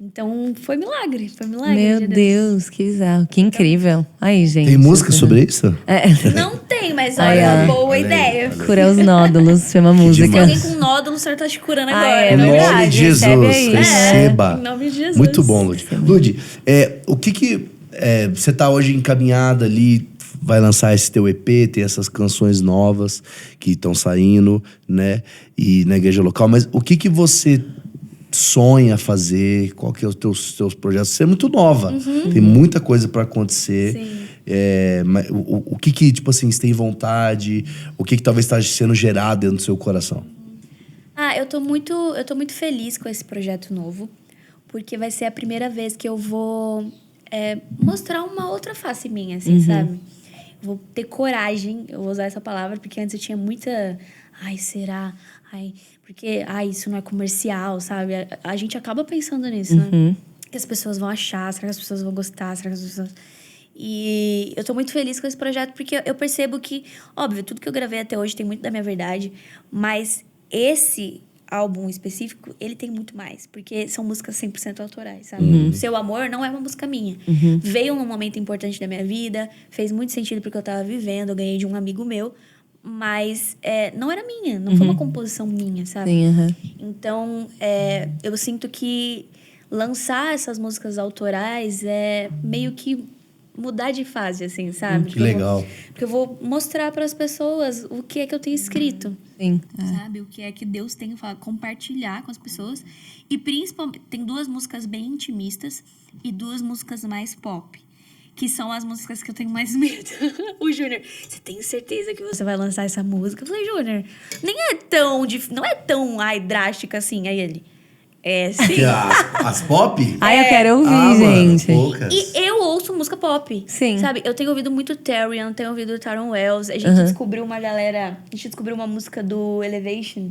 Então, foi milagre. Meu de Deus, que bizarro. Que incrível. Aí, gente. Tem música sobre isso? Não tem, mas Aí, olha, ó. boa Olha aí, ideia. olha aí. Curar os nódulos, chama música. demais. Alguém com nódulo, o senhor tá te curando agora. é Em né? nome verdade, de Jesus. recebe aí. Receba. Em nome de Jesus. Muito bom, Lud. Lud, o que você tá hoje encaminhada ali, vai lançar esse teu EP, tem essas canções novas que estão saindo, né? E na igreja local, mas o que você sonha fazer? Qual que é os teus projetos? Você é muito nova, tem muita coisa para acontecer. Sim. Mas o que tipo assim, você tem vontade? O que talvez está sendo gerado dentro do seu coração? Eu tô muito feliz com esse projeto novo, porque vai ser a primeira vez que eu vou mostrar uma outra face minha, assim, sabe? Vou ter coragem, eu vou usar essa palavra, porque antes eu tinha muita... será? Porque, isso não é comercial, sabe? A gente acaba pensando nisso, né? Que as pessoas vão achar, será que as pessoas vão gostar? Será que as pessoas... E eu tô muito feliz com esse projeto, porque eu percebo que, óbvio, tudo que eu gravei até hoje tem muito da minha verdade, mas esse álbum específico, ele tem muito mais, porque são músicas 100% autorais, sabe? Seu Amor não é uma música minha. Veio num momento importante da minha vida, fez muito sentido porque eu tava vivendo, eu ganhei de um amigo meu, mas não era minha, não foi uma composição minha, sabe? Sim, Então, eu sinto que lançar essas músicas autorais é meio que mudar de fase, assim, sabe? Que legal. Porque eu vou mostrar para as pessoas o que é que eu tenho escrito. Sim. Sabe? O que é que Deus tem a compartilhar com as pessoas. E principalmente, tem 2 músicas bem intimistas e 2 músicas mais pop. Que são as músicas que eu tenho mais medo. O Júnior, você tem certeza que você vai lançar essa música? Eu falei, Júnior, nem é tão não é tão drástica assim. Aí ele, sim. Que as pop? Ai, eu quero ouvir, mano, gente. poucas. E eu ouço música pop. Sim. Sabe? Eu tenho ouvido muito Therion, tenho ouvido Taron Wells. A gente descobriu uma galera... A gente descobriu uma música do Elevation,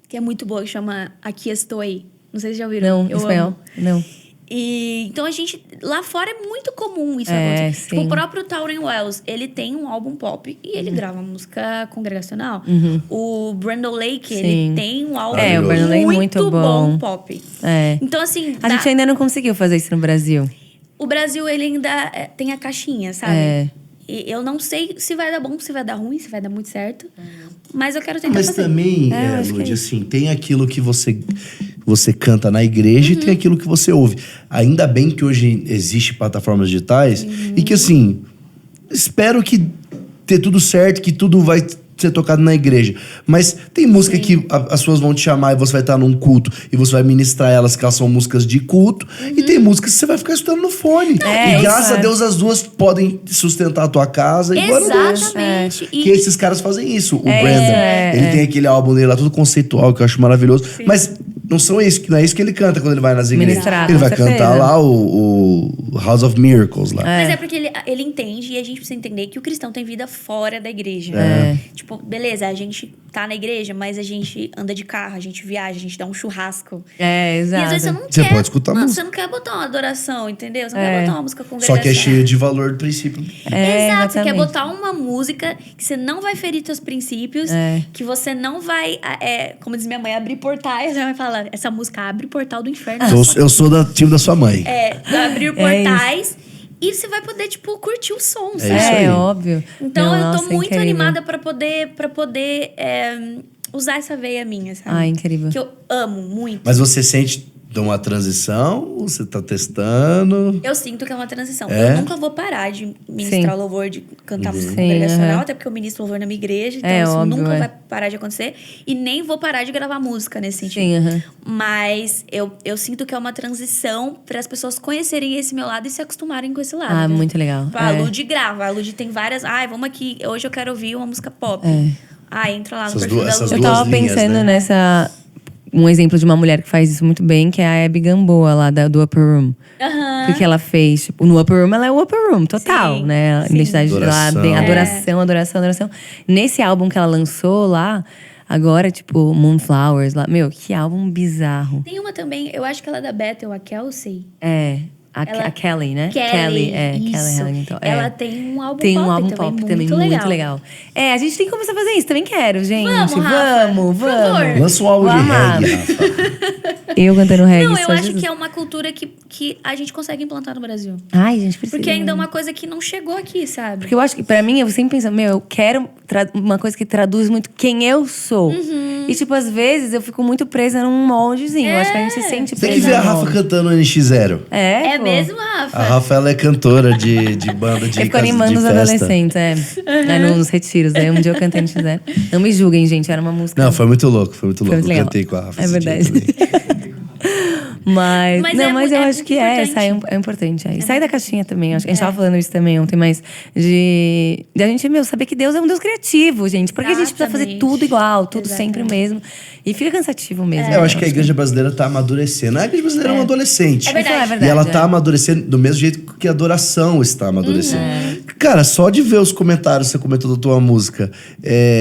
que é muito boa, que chama Aqui Estou Aí. Não sei se já ouviram. Não, espanhol? Amo. Não. E então a gente... Lá fora é muito comum isso É, acontecer. sim. Tipo, o próprio Taron Wells, ele tem um álbum pop e ele grava música congregacional. O Brandon Lake, ele Sim. tem um álbum O Brandon Lake é muito bom. pop. É. Então, assim... A gente ainda não conseguiu fazer isso no Brasil. O Brasil, ele ainda tem a caixinha, sabe? E eu não sei se vai dar bom, se vai dar ruim, se vai dar muito certo. Mas eu quero tentar Mas fazer. também, acho que Lud, é assim, tem aquilo que você canta na igreja e tem aquilo que você ouve. Ainda bem que hoje existe plataformas digitais e que, assim, espero que dê tudo certo, que tudo vai ser tocado na igreja. Mas tem música que as pessoas vão te chamar e você vai estar num culto e você vai ministrar elas, que elas são músicas de culto. E tem músicas que você vai ficar escutando no fone. E graças a Deus as duas podem sustentar a tua casa. E glória a Deus. Exatamente. Que esses caras fazem isso. O Brandon, isso, ele tem aquele álbum dele lá, todo conceitual, que eu acho maravilhoso. Mas não é isso que ele canta quando ele vai nas igrejas. Ministrar, Ele com vai certeza. cantar lá o House of Miracles lá. Mas é porque ele entende e a gente precisa entender que o cristão tem vida fora da igreja. Tipo, beleza, a gente tá na igreja, mas a gente anda de carro, a gente viaja, a gente dá um churrasco. Exato. E às vezes você não Você quer... pode escutar Mano, música. você não quer botar uma adoração, entendeu? Você não quer botar uma música Só congregacional. que é cheio de valor do princípio. Exato, você quer exatamente. botar uma música que você não vai ferir seus princípios, que você não vai, como diz minha mãe, abrir portais. Minha mãe fala, essa música abre portal do inferno. Eu sou do time da sua mãe. Abrir portais e você vai poder, tipo, curtir o som, sabe? isso aí. Óbvio. Então Não, eu tô nossa, muito incrível. animada pra poder usar essa veia minha, sabe? Ah, incrível. Que eu amo muito. Mas você sente de uma transição? Você tá testando? Eu sinto que é uma transição. É? Eu nunca vou parar de ministrar Sim. louvor, de cantar música Sim, congregacional, aham. até porque eu ministro louvor na minha igreja, então É, isso óbvio, nunca é. vai parar de acontecer. E nem vou parar de gravar música nesse sentido. Sim, aham. Mas eu sinto que é uma transição para as pessoas conhecerem esse meu lado e se acostumarem com esse lado. Ah, né? muito legal. Tipo, a Lud grava. A Lud tem várias... Vamos aqui. Hoje eu quero ouvir uma música pop. Entra lá no Essas perfil duas- da essas Lud. Eu duas tava linhas, pensando né? nessa... Um exemplo de uma mulher que faz isso muito bem, que é a Abby Gamboa, lá do Upper Room. Porque ela fez, tipo, no Upper Room, ela é o Upper Room, total, Sim, né? A sim. identidade lá, Adoração. adoração. Nesse álbum que ela lançou lá, agora, tipo, Moonflowers, lá. Meu, que álbum bizarro. Tem uma também, eu acho que ela é da Bethel, a Kelsey. A Kelly, né? Kelly, Kelly isso. Hamilton. Ela tem um álbum Tem pop um álbum também, pop também muito legal. A gente tem que começar a fazer isso, também quero, gente. Vamos, Rafa. Vamos. Por favor. Lança um álbum de Vamos lá. reggae, Rafa. Eu cantando reggae. Não, eu só acho Jesus. que é uma cultura que a gente consegue implantar no Brasil. Ai, gente, precisa. Porque ainda é uma coisa que não chegou aqui, sabe? Porque eu acho que, pra mim, eu sempre penso, eu quero uma coisa que traduz muito quem eu sou. E, tipo, às vezes eu fico muito presa num moldezinho. Eu acho que a gente se sente presa. Tem que ver a num Rafa molde. cantando NX0. É pô. mesmo, Rafa? A Rafa, ela é cantora de banda de Eu fico casa- de animando os festa. adolescentes, nos retiros. Aí um dia eu cantei NX0. Não me julguem, gente, era uma música. Não, foi muito louco, foi muito louco. muito Eu legal. cantei com a Rafa É esse dia verdade. também. Mas Mas é eu acho muito que importante. sair é importante. E sair da caixinha também. Acho que a gente tava falando isso também ontem, mas de a gente, saber que Deus é um Deus criativo, gente. Porque a gente precisa fazer Exatamente. tudo igual, tudo Exatamente. sempre o mesmo. E fica cansativo mesmo. Eu acho que a igreja brasileira tá amadurecendo. A igreja brasileira é uma adolescente. É verdade. É verdade. E ela tá amadurecendo do mesmo jeito que a adoração está amadurecendo. cara, só de ver os comentários que você comentou da tua música,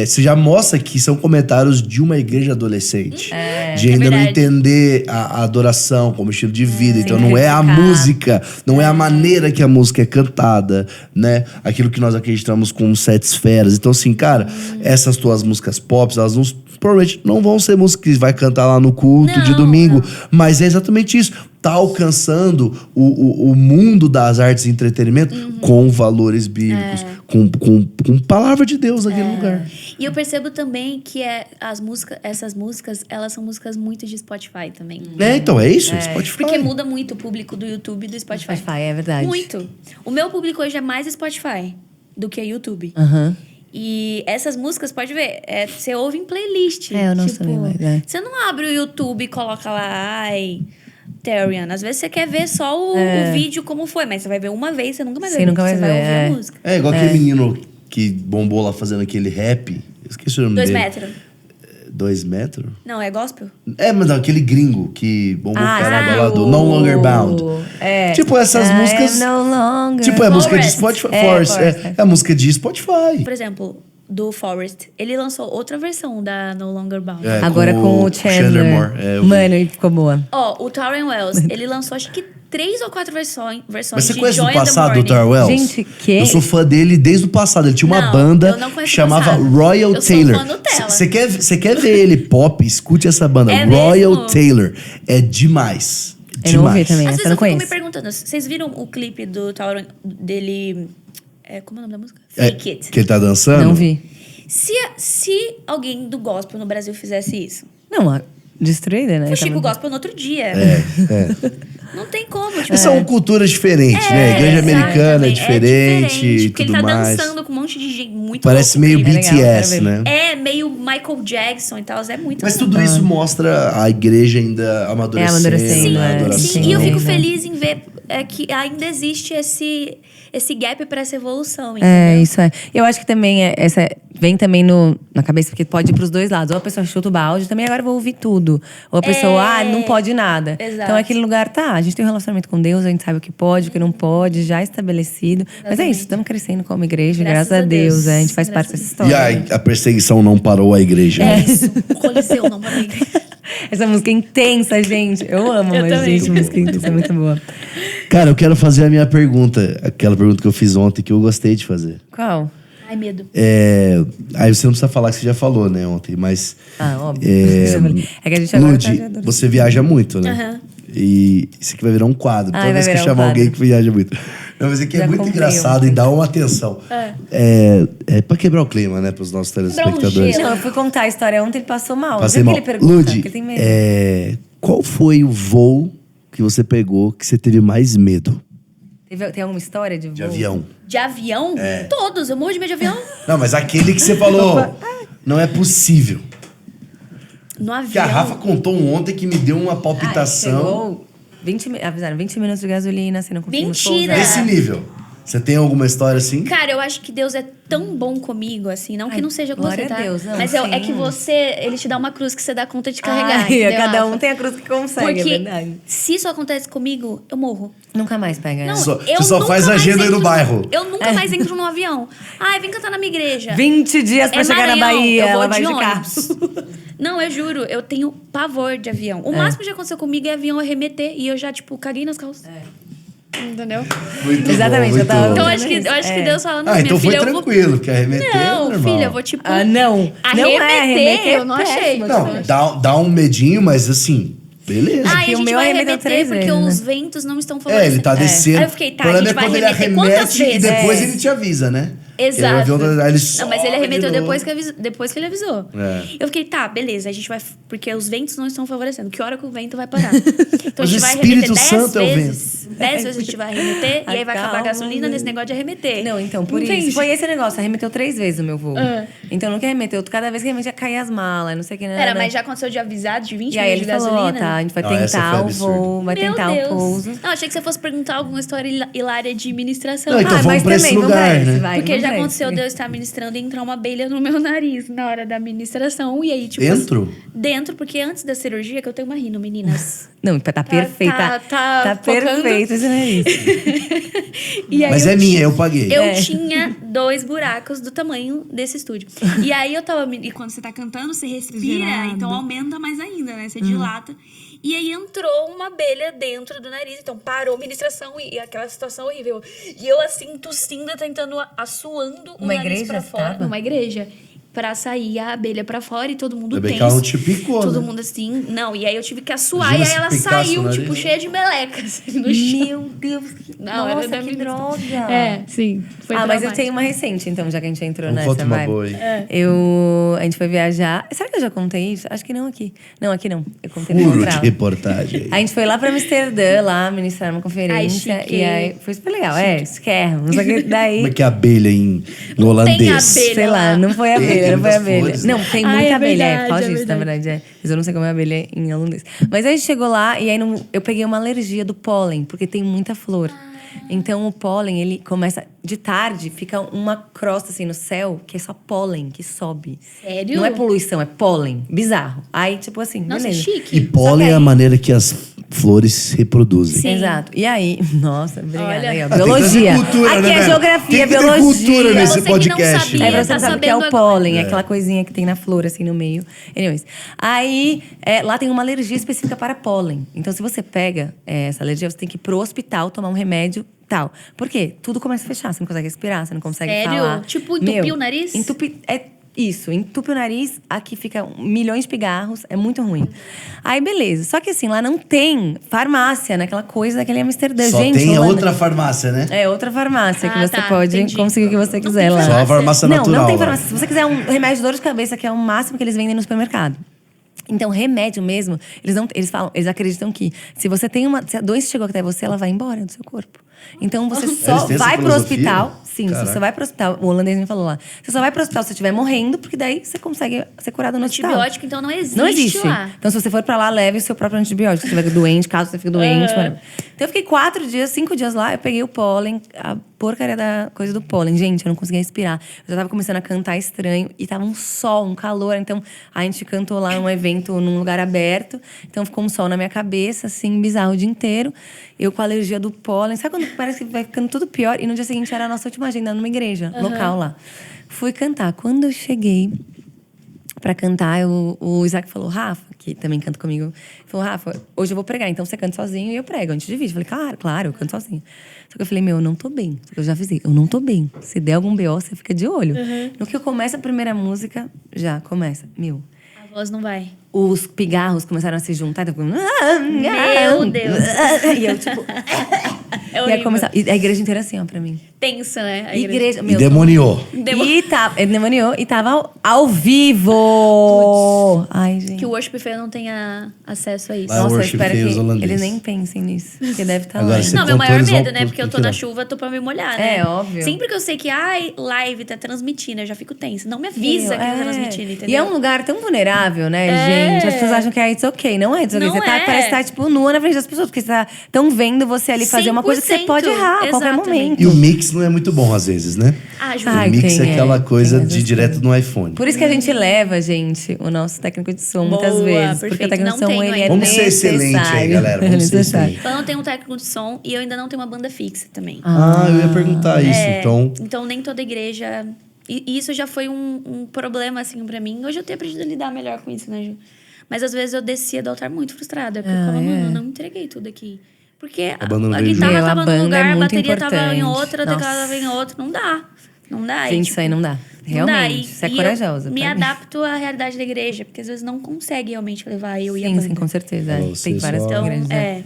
você já mostra que são comentários de uma igreja adolescente. De ainda não verdade. entender a adoração como estilo de vida. Então não é a criticar. música, não é a maneira que a música é cantada, né? Aquilo que nós acreditamos com 7 esferas. Então assim, cara, essas tuas músicas pop, elas não, provavelmente não vão ser músicas que vai cantar lá no culto de domingo. Mas é exatamente isso. Tá alcançando o mundo das artes e entretenimento com valores bíblicos, com palavra de Deus naquele lugar. E eu percebo também que essas músicas, elas são músicas muito de Spotify também. Então, é isso, Spotify. Porque muda muito o público do YouTube e do Spotify. Spotify, é verdade. Muito. O meu público hoje é mais Spotify do que YouTube. Aham. E essas músicas, pode ver, você ouve em playlist. Eu não sabia, mas é. Você não abre o YouTube e coloca lá, Therian. Às vezes você quer ver só o vídeo como foi, mas você vai ver uma vez, você nunca vai ver. Você nunca vai você ver, vai ouvir a música. É igual aquele menino que bombou lá fazendo aquele rap. Eu esqueci o nome 2 dele. metros. 2 metros? Não, é gospel? Mas não, aquele gringo que bombou Ah, o caramba sabe lá do o- No Longer Bound. É. Tipo, essas músicas. I am no longer. Tipo, é a música de Forest. Spotify. Forest. É a música de Spotify. Por exemplo, do Forest. Ele lançou outra versão da No Longer Bound. É, Agora com o Chandler. Moore. Eu vi. Mano, ele ficou boa. Ó, o Tauren Wells, ele lançou acho que 3 ou 4 versões Mas você de conhece Joy do in the passado do Morning. Tar Wells? Gente, que- Eu sou fã dele desde o passado. Ele tinha uma Não, banda eu não conheço que chamava do passado. Royal Eu sou Taylor. fã Nutella. Você quer ver ele pop? Escute essa banda. É Royal mesmo? Taylor. É demais. Eu não ouvi também. Às Essa vezes eu não eu fico me conheço. perguntando, vocês viram o clipe do Tauren dele... como é o nome da música? Fake It. Que ele tá dançando? Não vi. Se alguém do gospel no Brasil fizesse isso, Não, destruída, né? o Chico Tava- Gospel no outro dia. Não tem como, tipo... São culturas diferentes, né? A igreja americana é diferente e porque tudo ele tá mais. dançando com um monte de gente muito Parece louco, meio ele- legal, BTS, quero ver. né? É meio Michael Jackson e tal, é muito Mas legal. tudo isso mostra a igreja ainda amadurecendo, amadurecendo, na é. adoração. Sim, e eu fico Sim. feliz em ver que ainda existe esse gap para essa evolução, É, entendeu? isso é. Eu acho que também vem também na cabeça, porque pode ir pros dois lados. Ou a pessoa chuta o balde, também agora eu vou ouvir tudo. Ou a pessoa, não pode nada. Exato. Então aquele lugar, a gente tem um relacionamento com Deus, a gente sabe o que pode, o que não pode, já estabelecido. Mas é isso, estamos crescendo como igreja, graças a Deus. A gente faz parte dessa história. E a perseguição não parou a igreja. É isso. O Coliseu não parei. Essa música é intensa, gente. Eu amo, Eu mas, também. gente, música intensa é muito boa. Cara, eu quero fazer a minha pergunta. Aquela pergunta que eu fiz ontem, que eu gostei de fazer. Qual? Ai, medo. Aí você não precisa falar que você já falou, né, ontem, mas... Óbvio. É que a gente agora Lud, tá... você viaja muito, né? Aham. E isso aqui vai virar um quadro. Toda Ai, vez vai que eu virar um chamar alguém quadro. que viaja muito. Não, mas aqui é Já muito comprei engraçado e dá uma atenção. É pra quebrar o clima, né, pros nossos telespectadores. gelo. Não, eu fui contar a história ontem, ele passou mal. Passei Sabe mal. que ele pergunta? Lud, Porque ele tem medo. qual foi o voo que você pegou que você teve mais medo? Tem alguma história de voo? De avião. De avião? Todos. Eu morro de medo de avião. Não, mas aquele que você falou, não é possível. No avião. Que a Rafa contou ontem que me deu uma palpitação. Chegou 20 minutos de gasolina, você não conseguimos Mentira! Desse nível. Você tem alguma história assim? Cara, eu acho que Deus é tão bom comigo, assim. Não que não seja com glória você, a tá? Deus, não, Mas sim. é que ele te dá uma cruz que você dá conta de carregar, Ai, entendeu, cada um Rafa? tem a cruz que consegue, Porque é verdade. se isso acontece comigo, eu morro. Nunca mais pega. Não, Você eu só nunca faz mais agenda aí no entro- bairro. Eu nunca mais entro num avião. Ai, vem cantar na minha igreja. 20 dias pra chegar na Maranhão, Bahia, eu vou ela vai de carro. ônibus. Não, eu juro, eu tenho pavor de avião. O máximo que já aconteceu comigo é avião arremeter e eu já, tipo, caguei nas calças. Entendeu? Muito Exatamente, bom, eu muito tava- bom. Então eu acho que Deus fala, não, minha então foi filha, eu vou... tranquilo, porque arremeter é Não, normal. filha, eu vou, tipo... Não. Não é arremeter, eu não achei. péssimo. Não, dá um medinho, mas assim, beleza. Ai, que a o gente meu vai arremeteu arremeter 3 porque vezes, os né? ventos não estão favorecendo. Ele tá descendo. Aí eu fiquei, tá, O a problema gente é vai quando ele arremeter quantas arremete e vezes? depois ele te avisa, né? Exato. Ele, ele Não, mas sobe ele arremeteu de depois novo. depois que ele avisou. É. Eu fiquei, tá, beleza, a gente vai... Porque os ventos não estão favorecendo. Que hora que o vento vai parar? Então Mas a gente o vai Espírito arremeter 10 Santo é o vezes. 10 vezes a gente vai arremeter e aí vai acabar a Calma, gasolina nesse negócio de arremeter. Não, então, por Entende? isso. Foi esse negócio, arremeteu 3 vezes o meu voo. Então, nunca arremeteu. Cada vez que arremetia, caía as malas, não sei o que, nada. Pera, mas já aconteceu de avisar de 20 E aí ele minutos de falou, gasolina? tá, a gente vai Não, essa foi tentar o absurdo. voo, vai Meu tentar Deus. o pouso. Não, achei que você fosse perguntar alguma história hilária de administração. Não, então vamos mas pra esse também, lugar, vamos pra né? esse, vai, Porque vamos já parece. aconteceu de eu estar ministrando e entrar uma abelha no meu nariz na hora da ministração. E aí, tipo... Dentro? Dentro, porque antes da cirurgia, que eu tenho uma rino, meninas. Não, tá perfeita. Tá focando. perfeito esse nariz. E aí Mas é minha, eu paguei. Eu tinha 2 buracos do tamanho desse estúdio. E aí eu tava... E quando você tá cantando, você respira, então aumenta mais ainda, né? Você dilata. E aí entrou uma abelha dentro do nariz. Então parou a ministração e aquela situação horrível. E eu assim, tossindo, tentando, assoando o Uma nariz igreja pra fora. tava? Numa igreja. Pra sair a abelha pra fora e todo mundo Ainda bem que tenso. ela não te picou, Todo né? mundo assim... Não, e aí eu tive que assoar. Imagina E aí ela se picasse saiu, o nariz. tipo, cheia de meleca, assim, no chão. Meu Deus. Na hora Nossa, da que ministração. droga. É, sim. Foi Mas eu traumático. tenho uma recente, então, já que a gente entrou Então nessa, conta uma vai. boa aí. A gente foi viajar. Será que eu já contei isso? Acho que não aqui. Não, aqui não. Eu contei no Furo de Central. reportagem aí. A gente foi lá pra Amsterdã, lá, ministrar uma conferência. Ai, chique. E aí foi super legal. Esquerro. Só que daí. Como é que é abelha no holandês? abelha. Sei lá, não foi Tem abelha, não foi muitas abelha. flores, né? Não, tem Ai, muita é abelha, verdade, por causa é disso, na verdade. verdade. Mas eu não sei como é abelha em holandês. Mas aí a gente chegou lá e aí eu peguei uma alergia do pólen, porque tem muita flor. Então o pólen, ele começa. De tarde, fica uma crosta assim no céu, que é só pólen que sobe. Sério? Não é poluição, é pólen. Bizarro. Aí, tipo assim, Nossa, beleza. chique. E pólen aí- é a maneira que as flores se reproduzem. Sim. Exato. E aí, nossa, obrigada. Olha. Aí, ó, Ah, tem que trazer biologia. cultura, Aqui né, é velho? geografia, Tem que ter biologia. cultura Pra nesse você que não podcast. sabia, É pra você tá saber o que é o sabendo pólen, agora. é aquela coisinha que tem na flor, assim, no meio. Anyways. Aí, lá tem uma alergia específica para pólen. Então, se você pega essa alergia, você tem que ir pro hospital, tomar um remédio tal. Por quê? Tudo começa a fechar, você não consegue respirar, você não consegue Sério? falar. Tipo, entupir o nariz? Isso, entupe o nariz, aqui fica milhões de pigarros, é muito ruim. Aí, beleza. Só que assim, lá não tem farmácia, naquela coisa daquele Amsterdã. Só Gente, tem a Holanda- outra farmácia, né? É outra farmácia que Ah, você tá, pode entendi. conseguir o que você Não quiser tem lá. Só a farmácia Não, natural. não tem lá. farmácia. Se você quiser um remédio de dor de cabeça, que é o máximo que eles vendem no supermercado. Então, remédio mesmo, eles acreditam que se a doença chegou até você, ela vai embora do seu corpo. Então, você só Eles têm essa vai pro filosofia? hospital. Sim, Caraca. se você vai pro hospital, o holandês me falou lá. Você só vai pro hospital se você estiver morrendo, porque daí você consegue ser curado no hospital. Antibiótico, então, não existe, Não existe. lá. Então, se você for pra lá, leve o seu próprio antibiótico. Se você estiver doente, caso você fique doente. whatever. Então, eu fiquei 5 dias lá. Eu peguei o pólen, a porcaria da coisa do pólen. Gente, eu não conseguia respirar. Eu já tava começando a cantar estranho. E tava um sol, um calor. Então, a gente cantou lá num evento, num lugar aberto. Então, ficou um sol na minha cabeça, assim, bizarro o dia inteiro. Eu com a alergia do pólen. Sabe quando parece que vai ficando tudo pior? E no dia seguinte era a nossa última agenda numa igreja local lá. Fui cantar. Quando eu cheguei pra cantar, o Isaac falou, Rafa, que também canta comigo, falou, Rafa, hoje eu vou pregar, então você canta sozinho e eu prego antes de vídeo. Eu falei, claro, eu canto sozinho. Só que eu falei, eu não tô bem. Só que eu já avisei, eu não tô bem. Se der algum BO, você fica de olho. No que eu começo a primeira música, já começa. A voz não vai. Os pigarros começaram a se juntar. Então, Meu Deus. E eu, tipo... É e aí horrível. começava, e a igreja inteira assim, ó, pra mim. Tensa, né? A Igreja, E demoniou. Ele demoniou e tava ao vivo. Ai, gente. Que o Worship Fair não tenha acesso a isso. Lá é o Nossa, eu worship espero fair que holandês. eles nem pensem nisso. Porque deve estar Agora, lá. você Não, meu contou, maior eles vão medo, né? por Porque eu tô que na não? chuva, tô pra me molhar, né? É, óbvio. Sempre que eu sei que, live tá transmitindo, eu já fico tensa. Não me avisa que tá transmitindo, entendeu? E é um lugar tão vulnerável, né, É. gente? As pessoas acham que it's ok. Não é it's ok. Não Você é. parece estar, tipo, nua na frente das pessoas. Porque você estão vendo você ali fazer uma coisa que você 100%, pode errar a qualquer exatamente. momento. E o mix não é muito bom às vezes, né? Ah, juro. Ai, o mix tem, é aquela coisa tem de essas direto coisas. no iPhone. Por isso que a gente leva, gente, o nosso técnico de som muitas Boa, vezes. Porque perfeito. o técnico de Não som, tenho ele é ainda. Vamos ser necessário. excelente aí, galera. Vamos ser Necessário. excelente. Eu não tenho um técnico de som e eu ainda não tenho uma banda fixa também. Eu ia perguntar isso, então. Então, nem toda igreja... E isso já foi um problema, assim, pra mim. Hoje eu tenho aprendido a lidar melhor com isso, né, Ju? Mas às vezes eu descia do altar muito frustrada. Porque eu ficava, mano, eu não entreguei tudo aqui. Porque a banda não veio guitarra junto. tava A num banda lugar, é a muito bateria tava em importante. outra, o teclado Nossa. tava em outro. Não dá. Não dá. E, Gente, tipo, isso aí não dá. não dá. Realmente. Você é eu corajosa. me pra mim. adapto à realidade da igreja. Porque às vezes não consegue realmente levar eu e a Sim, banda. sim, com certeza. Pra É. você Tem várias só- Então, igrejas.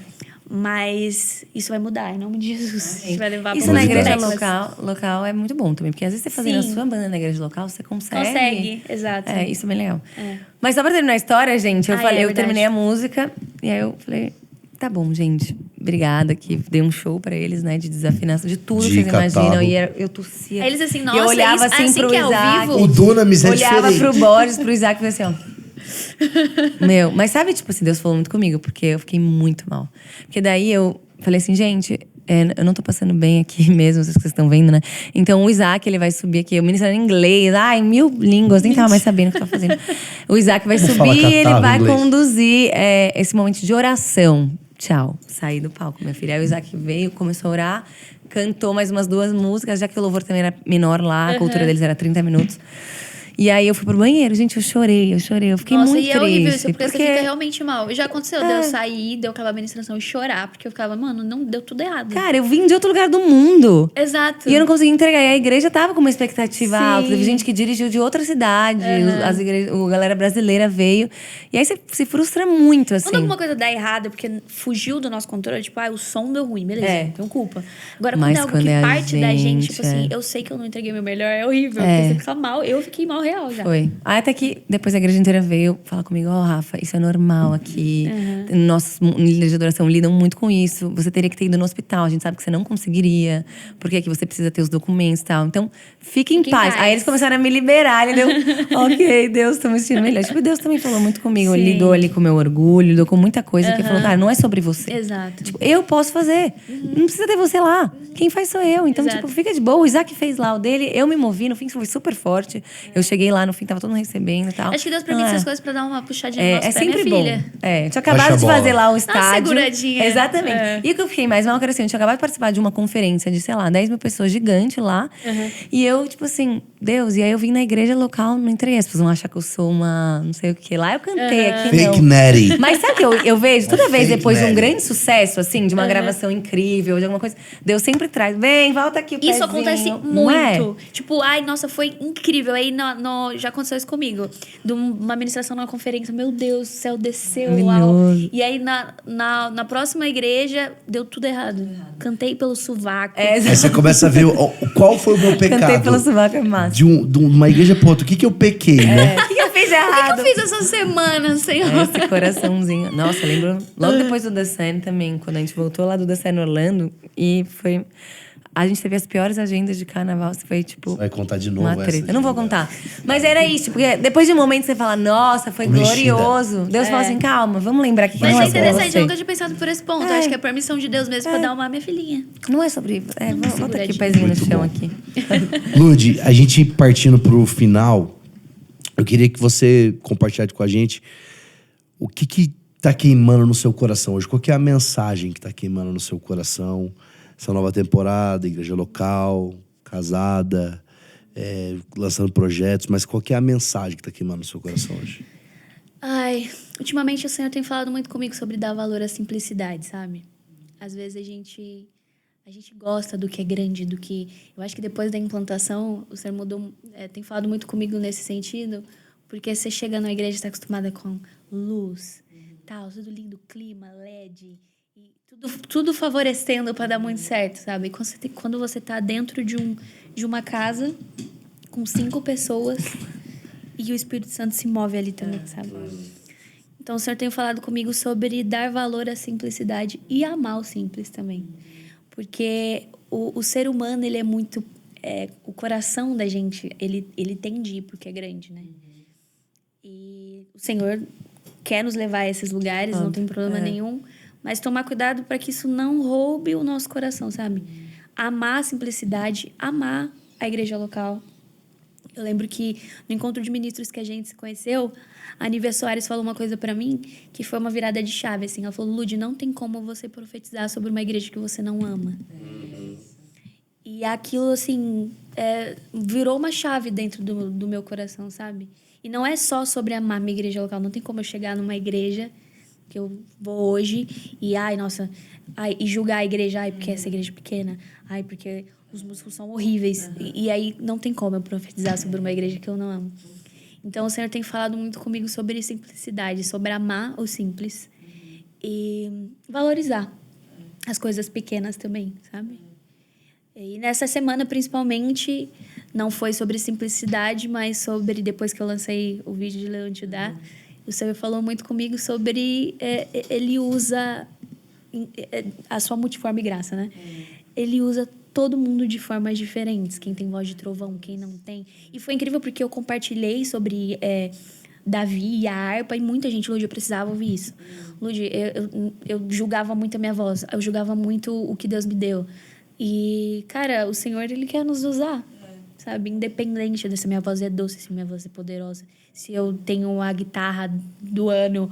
mas isso vai mudar, em nome de Jesus. A gente vai levar Isso pra na outras igreja teclas. local é muito bom também. Porque às vezes você fazendo Sim. a sua banda na igreja local, você consegue. Consegue, exato. É, isso é bem legal. É. Mas só pra terminar a história, gente, eu Ah, falei, é eu verdade. terminei a música e aí eu falei, tá bom, gente. Obrigada, que dei um show pra eles, né? De desafinação, de tudo que De vocês imaginam. catarro. E eu tossia. Aí eles assim, E eu nossa, olhava isso- assim assim pro que é ao Isaac. vivo? O Dunamis é Olhava diferente. pro Borges, pro Isaac e falei assim, ó. Mas sabe, tipo assim, Deus falou muito comigo, porque eu fiquei muito mal. Porque daí eu falei assim, gente, eu não tô passando bem aqui mesmo, vocês estão vendo, né? Então o Isaac, ele vai subir aqui, eu ministrando em inglês, em 1000 línguas, nem tava mais sabendo o que eu tava fazendo. O Isaac vai subir e ele vai conduzir esse momento de oração. Tchau, saí do palco, minha filha. Aí o Isaac veio, começou a orar, cantou mais umas 2 músicas, já que o louvor também era menor lá, a cultura deles era 30 minutos. E aí eu fui pro banheiro, gente, eu chorei. Eu fiquei muito triste. Nossa, e é horrível isso, porque você fica realmente mal. Já aconteceu de eu sair, deu aquela administração e chorar, porque eu ficava, mano, não deu tudo errado. Cara, eu vim de outro lugar do mundo. Exato. E eu não consegui entregar. E a igreja tava com uma expectativa alta. Teve gente que dirigiu de outra cidade. A galera brasileira veio. E aí você se frustra muito, assim. Quando alguma coisa dá errado, porque fugiu do nosso controle, tipo, o som deu ruim, beleza, não tenho culpa. Agora, quando é algo que parte da gente, tipo assim, eu sei que eu não entreguei meu melhor, é horrível. Porque você fica mal. Eu fiquei mal real já. Foi. Aí até que depois a igreja inteira veio falar comigo, Rafa, isso é normal aqui. Nossos líderes de adoração lidam muito com isso. Você teria que ter ido no hospital, a gente sabe que você não conseguiria, porque aqui você precisa ter os documentos e tal. Então, fique em paz. Aí eles começaram a me liberar, ele deu, ok, Deus, tô me sentindo melhor. Tipo, Deus também falou muito comigo, lidou ali com o meu orgulho, lidou com muita coisa, que falou, cara, não é sobre você. Exato. Tipo, eu posso fazer. Não precisa ter você lá. Quem faz sou eu. Então, tipo, fica de boa. O Isaac fez lá o dele, eu me movi, no fim foi super forte. Eu cheguei lá, no fim tava todo mundo recebendo e tal. Acho que Deus permite essas coisas pra dar uma puxadinha no nosso pé, sempre minha bom. filha. Tinha acabado de fazer lá o Dá uma estádio. seguradinha. Exatamente. E o que eu fiquei mais mal, que era assim, eu tinha acabado de participar de uma conferência de, sei lá, 10 mil pessoas gigante lá. E eu, tipo assim, Deus, e aí eu vim na igreja local, não entreguei. As pessoas vão achar que eu sou uma, não sei o que. Lá eu cantei, aqui Fake não. Natty. Mas sabe o que eu vejo? Toda vez depois de um Natty. grande sucesso, assim, de uma gravação incrível, de alguma coisa, Deus sempre traz, vem, volta aqui o pezinho. Isso acontece Não é? muito. Tipo, nossa, foi incrível. Aí já aconteceu isso comigo. De uma ministração numa conferência, meu Deus, o céu desceu. Uau. E aí na próxima igreja, deu tudo errado. Cantei pelo sovaco. Aí você começa a ver qual foi o meu pecado. Cantei pelo sovaco, é massa. De uma igreja pra outra. O que eu pequei, né? O que eu fiz errado? O que eu fiz essa semana, Senhor? Esse coraçãozinho. Nossa, eu lembro logo depois do The Sun também, quando a gente voltou lá do The Sun Orlando. E foi... A gente teve as piores agendas de carnaval. Foi tipo. Você vai contar de novo uma essa? treta. Eu não vou contar. Mas era isso, porque depois de um momento você fala, nossa, foi glorioso. Deus fala assim, calma, vamos lembrar que Mas não é é sobre interessante, você. eu nunca tinha pensado por esse ponto. Acho que é a permissão de Deus mesmo pra dar uma minha filhinha. Não é sobre. Volta aqui o pezinho no chão aqui. Lud, a gente partindo pro final, eu queria que você compartilhasse com a gente o que tá queimando no seu coração hoje. Qual que é a mensagem que tá queimando no seu coração? Essa nova temporada, igreja local, casada, lançando projetos. Mas qual que é a mensagem que tá queimando no seu coração hoje? Ultimamente o Senhor tem falado muito comigo sobre dar valor à simplicidade, sabe? Às vezes a gente gosta do que é grande, do que... Eu acho que depois da implantação, o Senhor tem falado muito comigo nesse sentido, porque você chega na igreja e está acostumada com luz, tal, tudo lindo, clima, LED... Tudo favorecendo para dar muito certo, sabe? E quando você tá dentro de uma casa com 5 pessoas e o Espírito Santo se move ali também, sabe? Então o Senhor tem falado comigo sobre dar valor à simplicidade e amar o simples também. Porque o ser humano, ele é muito... o coração da gente, ele tende a ir porque é grande, né? E o Senhor quer nos levar a esses lugares, não tem problema nenhum. Mas tomar cuidado para que isso não roube o nosso coração, sabe? Amar a simplicidade, amar a igreja local. Eu lembro que no encontro de ministros que a gente se conheceu, a Nívia Soares falou uma coisa para mim que foi uma virada de chave, assim. Ela falou, Lud, não tem como você profetizar sobre uma igreja que você não ama. E aquilo, assim, virou uma chave dentro do meu coração, sabe? E não é só sobre amar minha igreja local. Não tem como eu chegar numa igreja que eu vou hoje e, e julgar a igreja, porque essa igreja é pequena, porque os músicos são horríveis. E aí não tem como eu profetizar sobre uma igreja que eu não amo. Então o Senhor tem falado muito comigo sobre simplicidade, sobre amar o simples e valorizar as coisas pequenas também, sabe? E nessa semana, principalmente, não foi sobre simplicidade, mas sobre, depois que eu lancei o vídeo de Leão Judá, o Senhor falou muito comigo sobre... ele usa a sua multiforme graça, né? Ele usa todo mundo de formas diferentes. Quem tem voz de trovão, quem não tem. E foi incrível porque eu compartilhei sobre Davi e a harpa, e muita gente, Lud, eu precisava ouvir isso. Lud, eu julgava muito a minha voz, eu julgava muito o que Deus me deu. E, cara, o Senhor, Ele quer nos usar, sabe? Independente se minha voz é doce, se minha voz é poderosa, se eu tenho a guitarra do ano,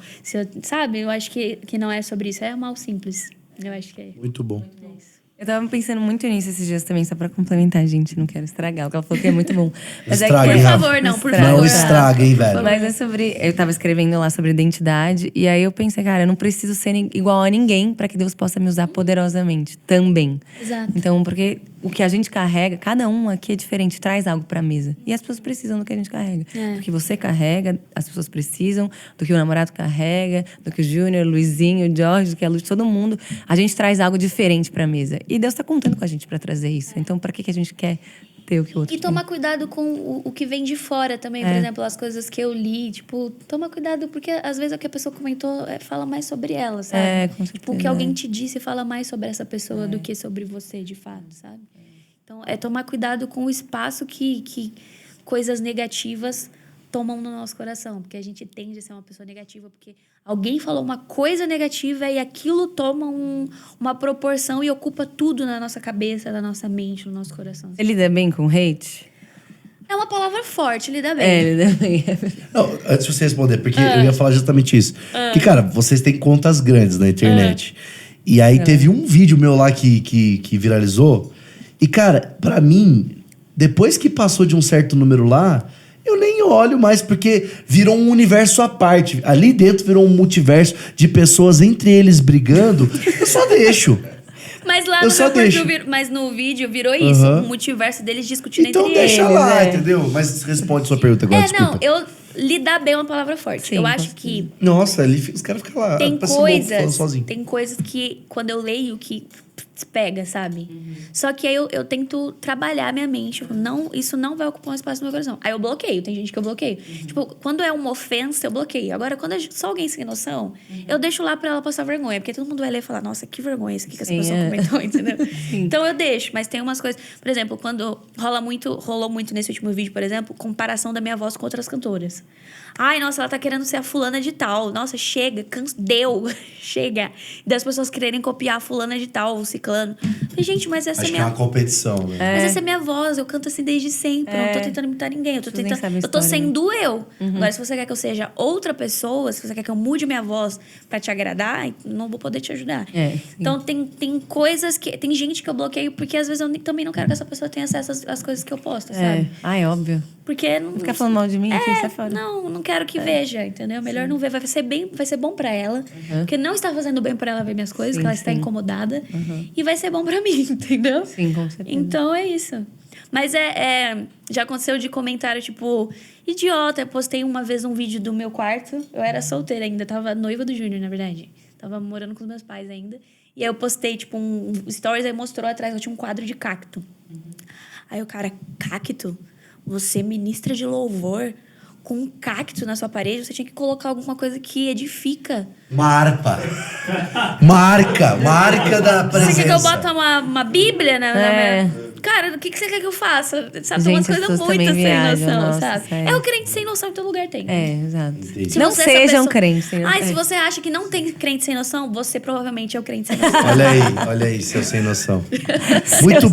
sabe? Eu acho que não é sobre isso, é mal simples. Eu acho que é. Muito bom. É isso. Eu tava pensando muito nisso esses dias também, só pra complementar, gente. Não quero estragar, o que ela falou que é muito bom. Mas Estraga, é que, hein, Por Rafa? favor, não, por Estraga. favor. Não estraga, hein, velho? Mas é sobre... Eu tava escrevendo lá sobre identidade. E aí eu pensei, cara, eu não preciso ser igual a ninguém pra que Deus possa me usar poderosamente. Também. Exato. Então, porque o que a gente carrega, cada um aqui é diferente, traz algo pra mesa. E as pessoas precisam do que a gente carrega. Do que você carrega, as pessoas precisam. Do que o namorado carrega, do que o Júnior, o Luizinho, o Jorge, do que a Luz, todo mundo. A gente traz algo diferente pra mesa. E Deus tá contando com a gente pra trazer isso. Então, pra que a gente quer ter o que o outro E tomar cuidado com o que vem de fora também. Por exemplo, as coisas que eu li. Tipo, toma cuidado, porque às vezes o que a pessoa comentou fala mais sobre ela, sabe? É, com certeza. Tipo, o que alguém te disse fala mais sobre essa pessoa do que sobre você, de fato, sabe? Então, é tomar cuidado com o espaço que coisas negativas tomam no nosso coração. Porque a gente tende a ser uma pessoa negativa, porque alguém falou uma coisa negativa e aquilo toma uma proporção e ocupa tudo na nossa cabeça, na nossa mente, no nosso coração. Você lida bem com hate? É uma palavra forte, lida bem. É, lida bem. Não, antes de você responder, porque eu ia falar justamente isso. Que, cara, vocês têm contas grandes na internet. E aí teve um vídeo meu lá que viralizou. E, cara, pra mim, depois que passou de um certo número lá, eu nem olho mais, porque virou um universo à parte. Ali dentro virou um multiverso de pessoas entre eles brigando. Eu só deixo. Mas lá Eu no só meu deixo. perfil, mas no vídeo virou isso, o multiverso deles discutindo Então entre deixa eles. lá, é. entendeu? Mas responde sua pergunta agora, desculpa. Lidar bem é uma palavra forte. Sim, eu com acho que Nossa, os caras ficam lá. tem parece louco falando coisas, sozinho. tem coisas que quando eu leio que pega, sabe? Só que aí eu tento trabalhar minha mente. Não, isso não vai ocupar um espaço no meu coração. Aí eu bloqueio, tem gente que eu bloqueio. Tipo, quando é uma ofensa, eu bloqueio. Agora, quando é só alguém sem noção, eu deixo lá pra ela passar vergonha. Porque todo mundo vai ler e falar, nossa, que vergonha isso aqui que essa pessoa comentou, entendeu? Então eu deixo, mas tem umas coisas. Por exemplo, quando rolou muito nesse último vídeo, por exemplo, comparação da minha voz com outras cantoras. Ai, nossa, ela tá querendo ser a fulana de tal. Nossa, chega, deu, chega. E das pessoas quererem copiar a fulana de tal, o ciclano. Falei, gente, mas essa Acho é que é minha... uma competição, né? Mas essa é minha voz, eu canto assim desde sempre. Eu não tô tentando imitar ninguém. Eu tô Vocês nem sabem a Eu tô história, sendo eu. Agora, se você quer que eu seja outra pessoa, se você quer que eu mude minha voz pra te agradar, não vou poder te ajudar. Então, tem coisas que... Tem gente que eu bloqueio porque às vezes eu também não quero que essa pessoa tenha acesso às coisas que eu posto, sabe? Ai, óbvio. Porque não Ficar falando mal de mim, aqui, sai fora. não quero que veja, entendeu? Melhor não ver. Vai ser bom pra ela. Porque não está fazendo bem pra ela ver minhas coisas, que ela está incomodada. E vai ser bom pra mim, entendeu? Sim, com certeza. Então é isso. Mas já aconteceu de comentário, tipo, idiota. Eu postei uma vez um vídeo do meu quarto. Eu era solteira ainda, tava noiva do Júnior, na verdade. Tava morando com os meus pais ainda. E aí eu postei, tipo, um stories, aí mostrou atrás, eu tinha um quadro de cacto. Aí o cara, cacto? Você ministra de louvor com um cacto na sua parede, você tinha que colocar alguma coisa que edifica. Uma harpa. Marca da presença. Você quer que eu bote uma bíblia na minha... Cara, o que você quer que eu faça? Sabe, tem umas Gente, as coisas pessoas muito também sem viajam, noção, nossa, sabe? sério. É o crente sem noção em todo lugar tem. Exato. Entendi. Não você é essa seja um pessoa- crente sem noção. Ai, se você acha que não tem crente sem noção, você provavelmente é o crente sem noção. Olha aí, seu sem noção. Muito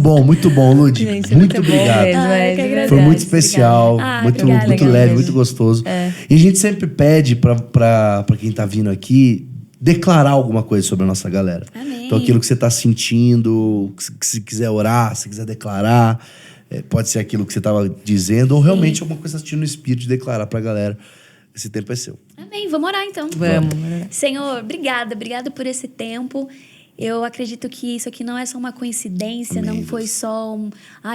bom, Lud. Gente, muito bom obrigado. mesmo, Ai, que agradeço. Foi muito especial, Obrigada. muito Obrigada, leve, legal muito gostoso. E a gente sempre pede pra quem tá vindo aqui declarar alguma coisa sobre a nossa galera. Amém. Então aquilo que você tá sentindo, que se quiser orar, se quiser declarar, pode ser aquilo que você tava dizendo, ou realmente alguma coisa sentindo no espírito de declarar pra galera. Esse tempo é seu. Amém, vamos orar então. Vamos. Senhor, obrigada por esse tempo. Eu acredito que isso aqui não é só uma coincidência, Amém, não foi Deus. só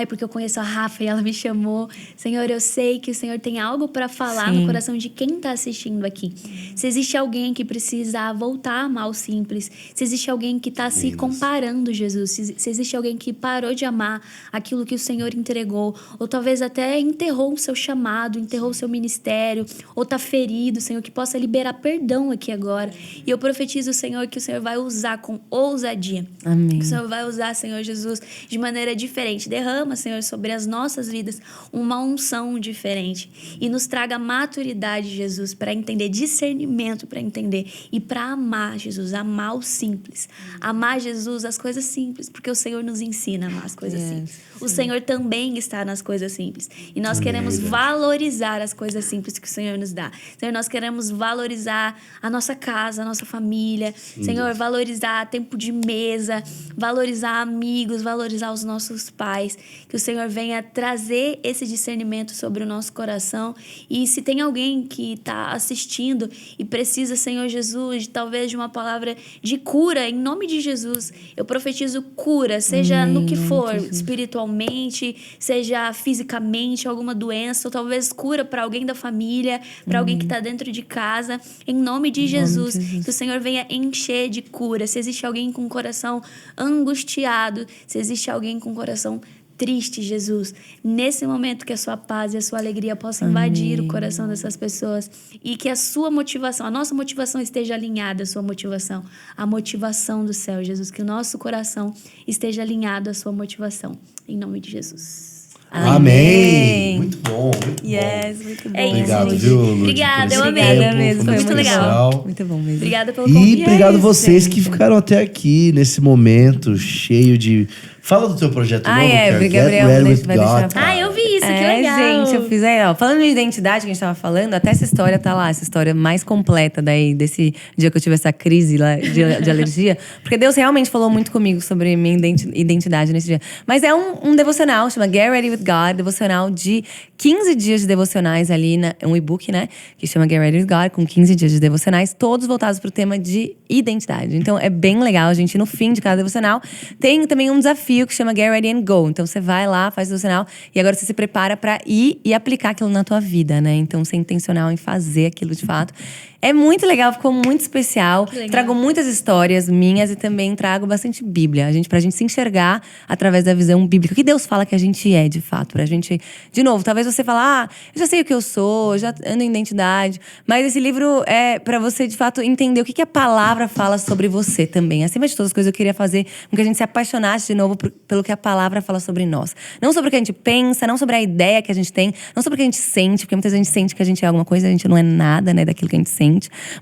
porque eu conheço a Rafa e ela me chamou. Senhor, eu sei que o Senhor tem algo para falar no coração de quem está assistindo aqui. Se existe alguém que precisa voltar a amar o simples, se existe alguém que está se comparando, Jesus, se existe alguém que parou de amar aquilo que o Senhor entregou, ou talvez até enterrou o seu chamado, enterrou o seu ministério, ou está ferido, Senhor, que possa liberar perdão aqui agora. E eu profetizo, Senhor, que o Senhor vai usar com ousadia. Amém. Que o Senhor vai usar, Senhor Jesus, de maneira diferente. Derrama, Senhor, sobre as nossas vidas uma unção diferente. E nos traga maturidade, Jesus, para entender, discernimento para entender. E para amar, Jesus, amar o simples. Amar, Jesus, as coisas simples. Porque o Senhor nos ensina a amar as coisas simples. O Senhor também está nas coisas simples. E nós queremos valorizar as coisas simples que o Senhor nos dá. Senhor, nós queremos valorizar a nossa casa, a nossa família. Senhor, valorizar tempo de mesa, valorizar amigos, valorizar os nossos pais. Que o Senhor venha trazer esse discernimento sobre o nosso coração. E se tem alguém que está assistindo e precisa, Senhor Jesus, talvez de uma palavra de cura, em nome de Jesus, eu profetizo cura, seja no que for, espiritualmente, seja fisicamente, alguma doença, ou talvez cura para alguém da família, para alguém que está dentro de casa, em nome de Jesus, que o Senhor venha encher de cura. Se existe alguém com o coração angustiado, se existe alguém com o coração triste, Jesus, nesse momento que a sua paz e a sua alegria possam invadir o coração dessas pessoas e que a sua motivação, a nossa motivação esteja alinhada à sua motivação, a motivação do céu, Jesus, que o nosso coração esteja alinhado à sua motivação, em nome de Jesus. Amém. Muito bom, muito Yes, muito bom. É isso, Obrigado, gente. viu, Lud, Obrigada, por eu esse amei. tempo, mesmo, foi muito legal. Muito bom mesmo. Obrigada pelo E convite. obrigado isso, vocês que gente. ficaram até aqui nesse momento cheio de... Fala do teu projeto novo, que é Get Gabriel Ready with vai deixar God. Ah, eu vi isso, que legal. Gente, eu fiz aí, ó. Falando de identidade que a gente tava falando, até essa história tá lá, essa história mais completa daí, desse dia que eu tive essa crise lá de alergia. Porque Deus realmente falou muito comigo sobre minha identidade nesse dia. Mas é um devocional, chama Get Ready with God, devocional de 15 dias de devocionais ali, um e-book, né? Que chama Get Ready with God, com 15 dias de devocionais, todos voltados pro tema de identidade. Então é bem legal, a gente, no fim de cada devocional, tem também um desafio que chama Get Ready and Go. Então você vai lá, faz o devocional e agora você se prepara para ir e aplicar aquilo na tua vida, né? Então ser intencional em fazer aquilo de fato. É muito legal, ficou muito especial. Trago muitas histórias minhas e também trago bastante Bíblia. Pra gente se enxergar através da visão bíblica. O que Deus fala que a gente é, de fato. Pra gente... De novo, talvez você fale, eu já sei o que eu sou, já ando em identidade. Mas esse livro é pra você, de fato, entender o que a palavra fala sobre você também. Acima de todas as coisas, eu queria fazer com que a gente se apaixonasse de novo pelo que a palavra fala sobre nós. Não sobre o que a gente pensa, não sobre a ideia que a gente tem, não sobre o que a gente sente, porque muitas vezes a gente sente que a gente é alguma coisa, a gente não é nada, né, daquilo que a gente sente.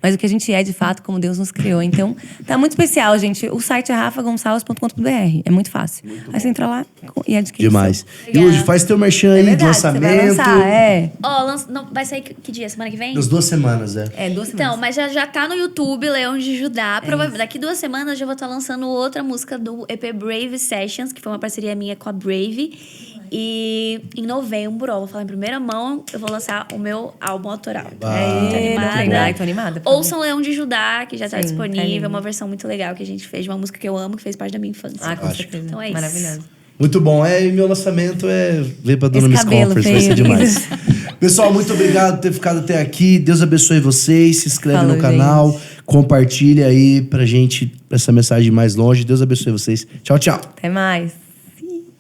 Mas o que a gente é, de fato, como Deus nos criou. Então, tá muito especial, gente. O site é rafagonçalves.com.br. É muito fácil. Aí você entra lá e adquire. Demais. E hoje faz teu merchan aí, de lançamento. Você vai lançar, Ó, vai sair que dia? Semana que vem? Das 2 semanas, 2 semanas. Então, mas já tá no YouTube, Leão de Judá. Daqui 2 semanas eu já vou estar lançando outra música do EP Brave Sessions, que foi uma parceria minha com a Brave. E em novembro, vou falar em primeira mão, eu vou lançar o meu álbum autoral. Tô animada. Ouçam Leão de Judá, que já tá Sim, disponível. Uma versão muito legal que a gente fez, de uma música que eu amo, que fez parte da minha infância. Com certeza. Então é isso. Maravilhoso. Muito bom. E meu lançamento é ver pra Dona Esse Miss cabelo Conference, vai ser feio. demais. Pessoal, muito obrigado por ter ficado até aqui. Deus abençoe vocês. Se inscreve Falou, no canal, compartilha aí pra gente essa mensagem mais longe. Deus abençoe vocês. Tchau, tchau. Até mais.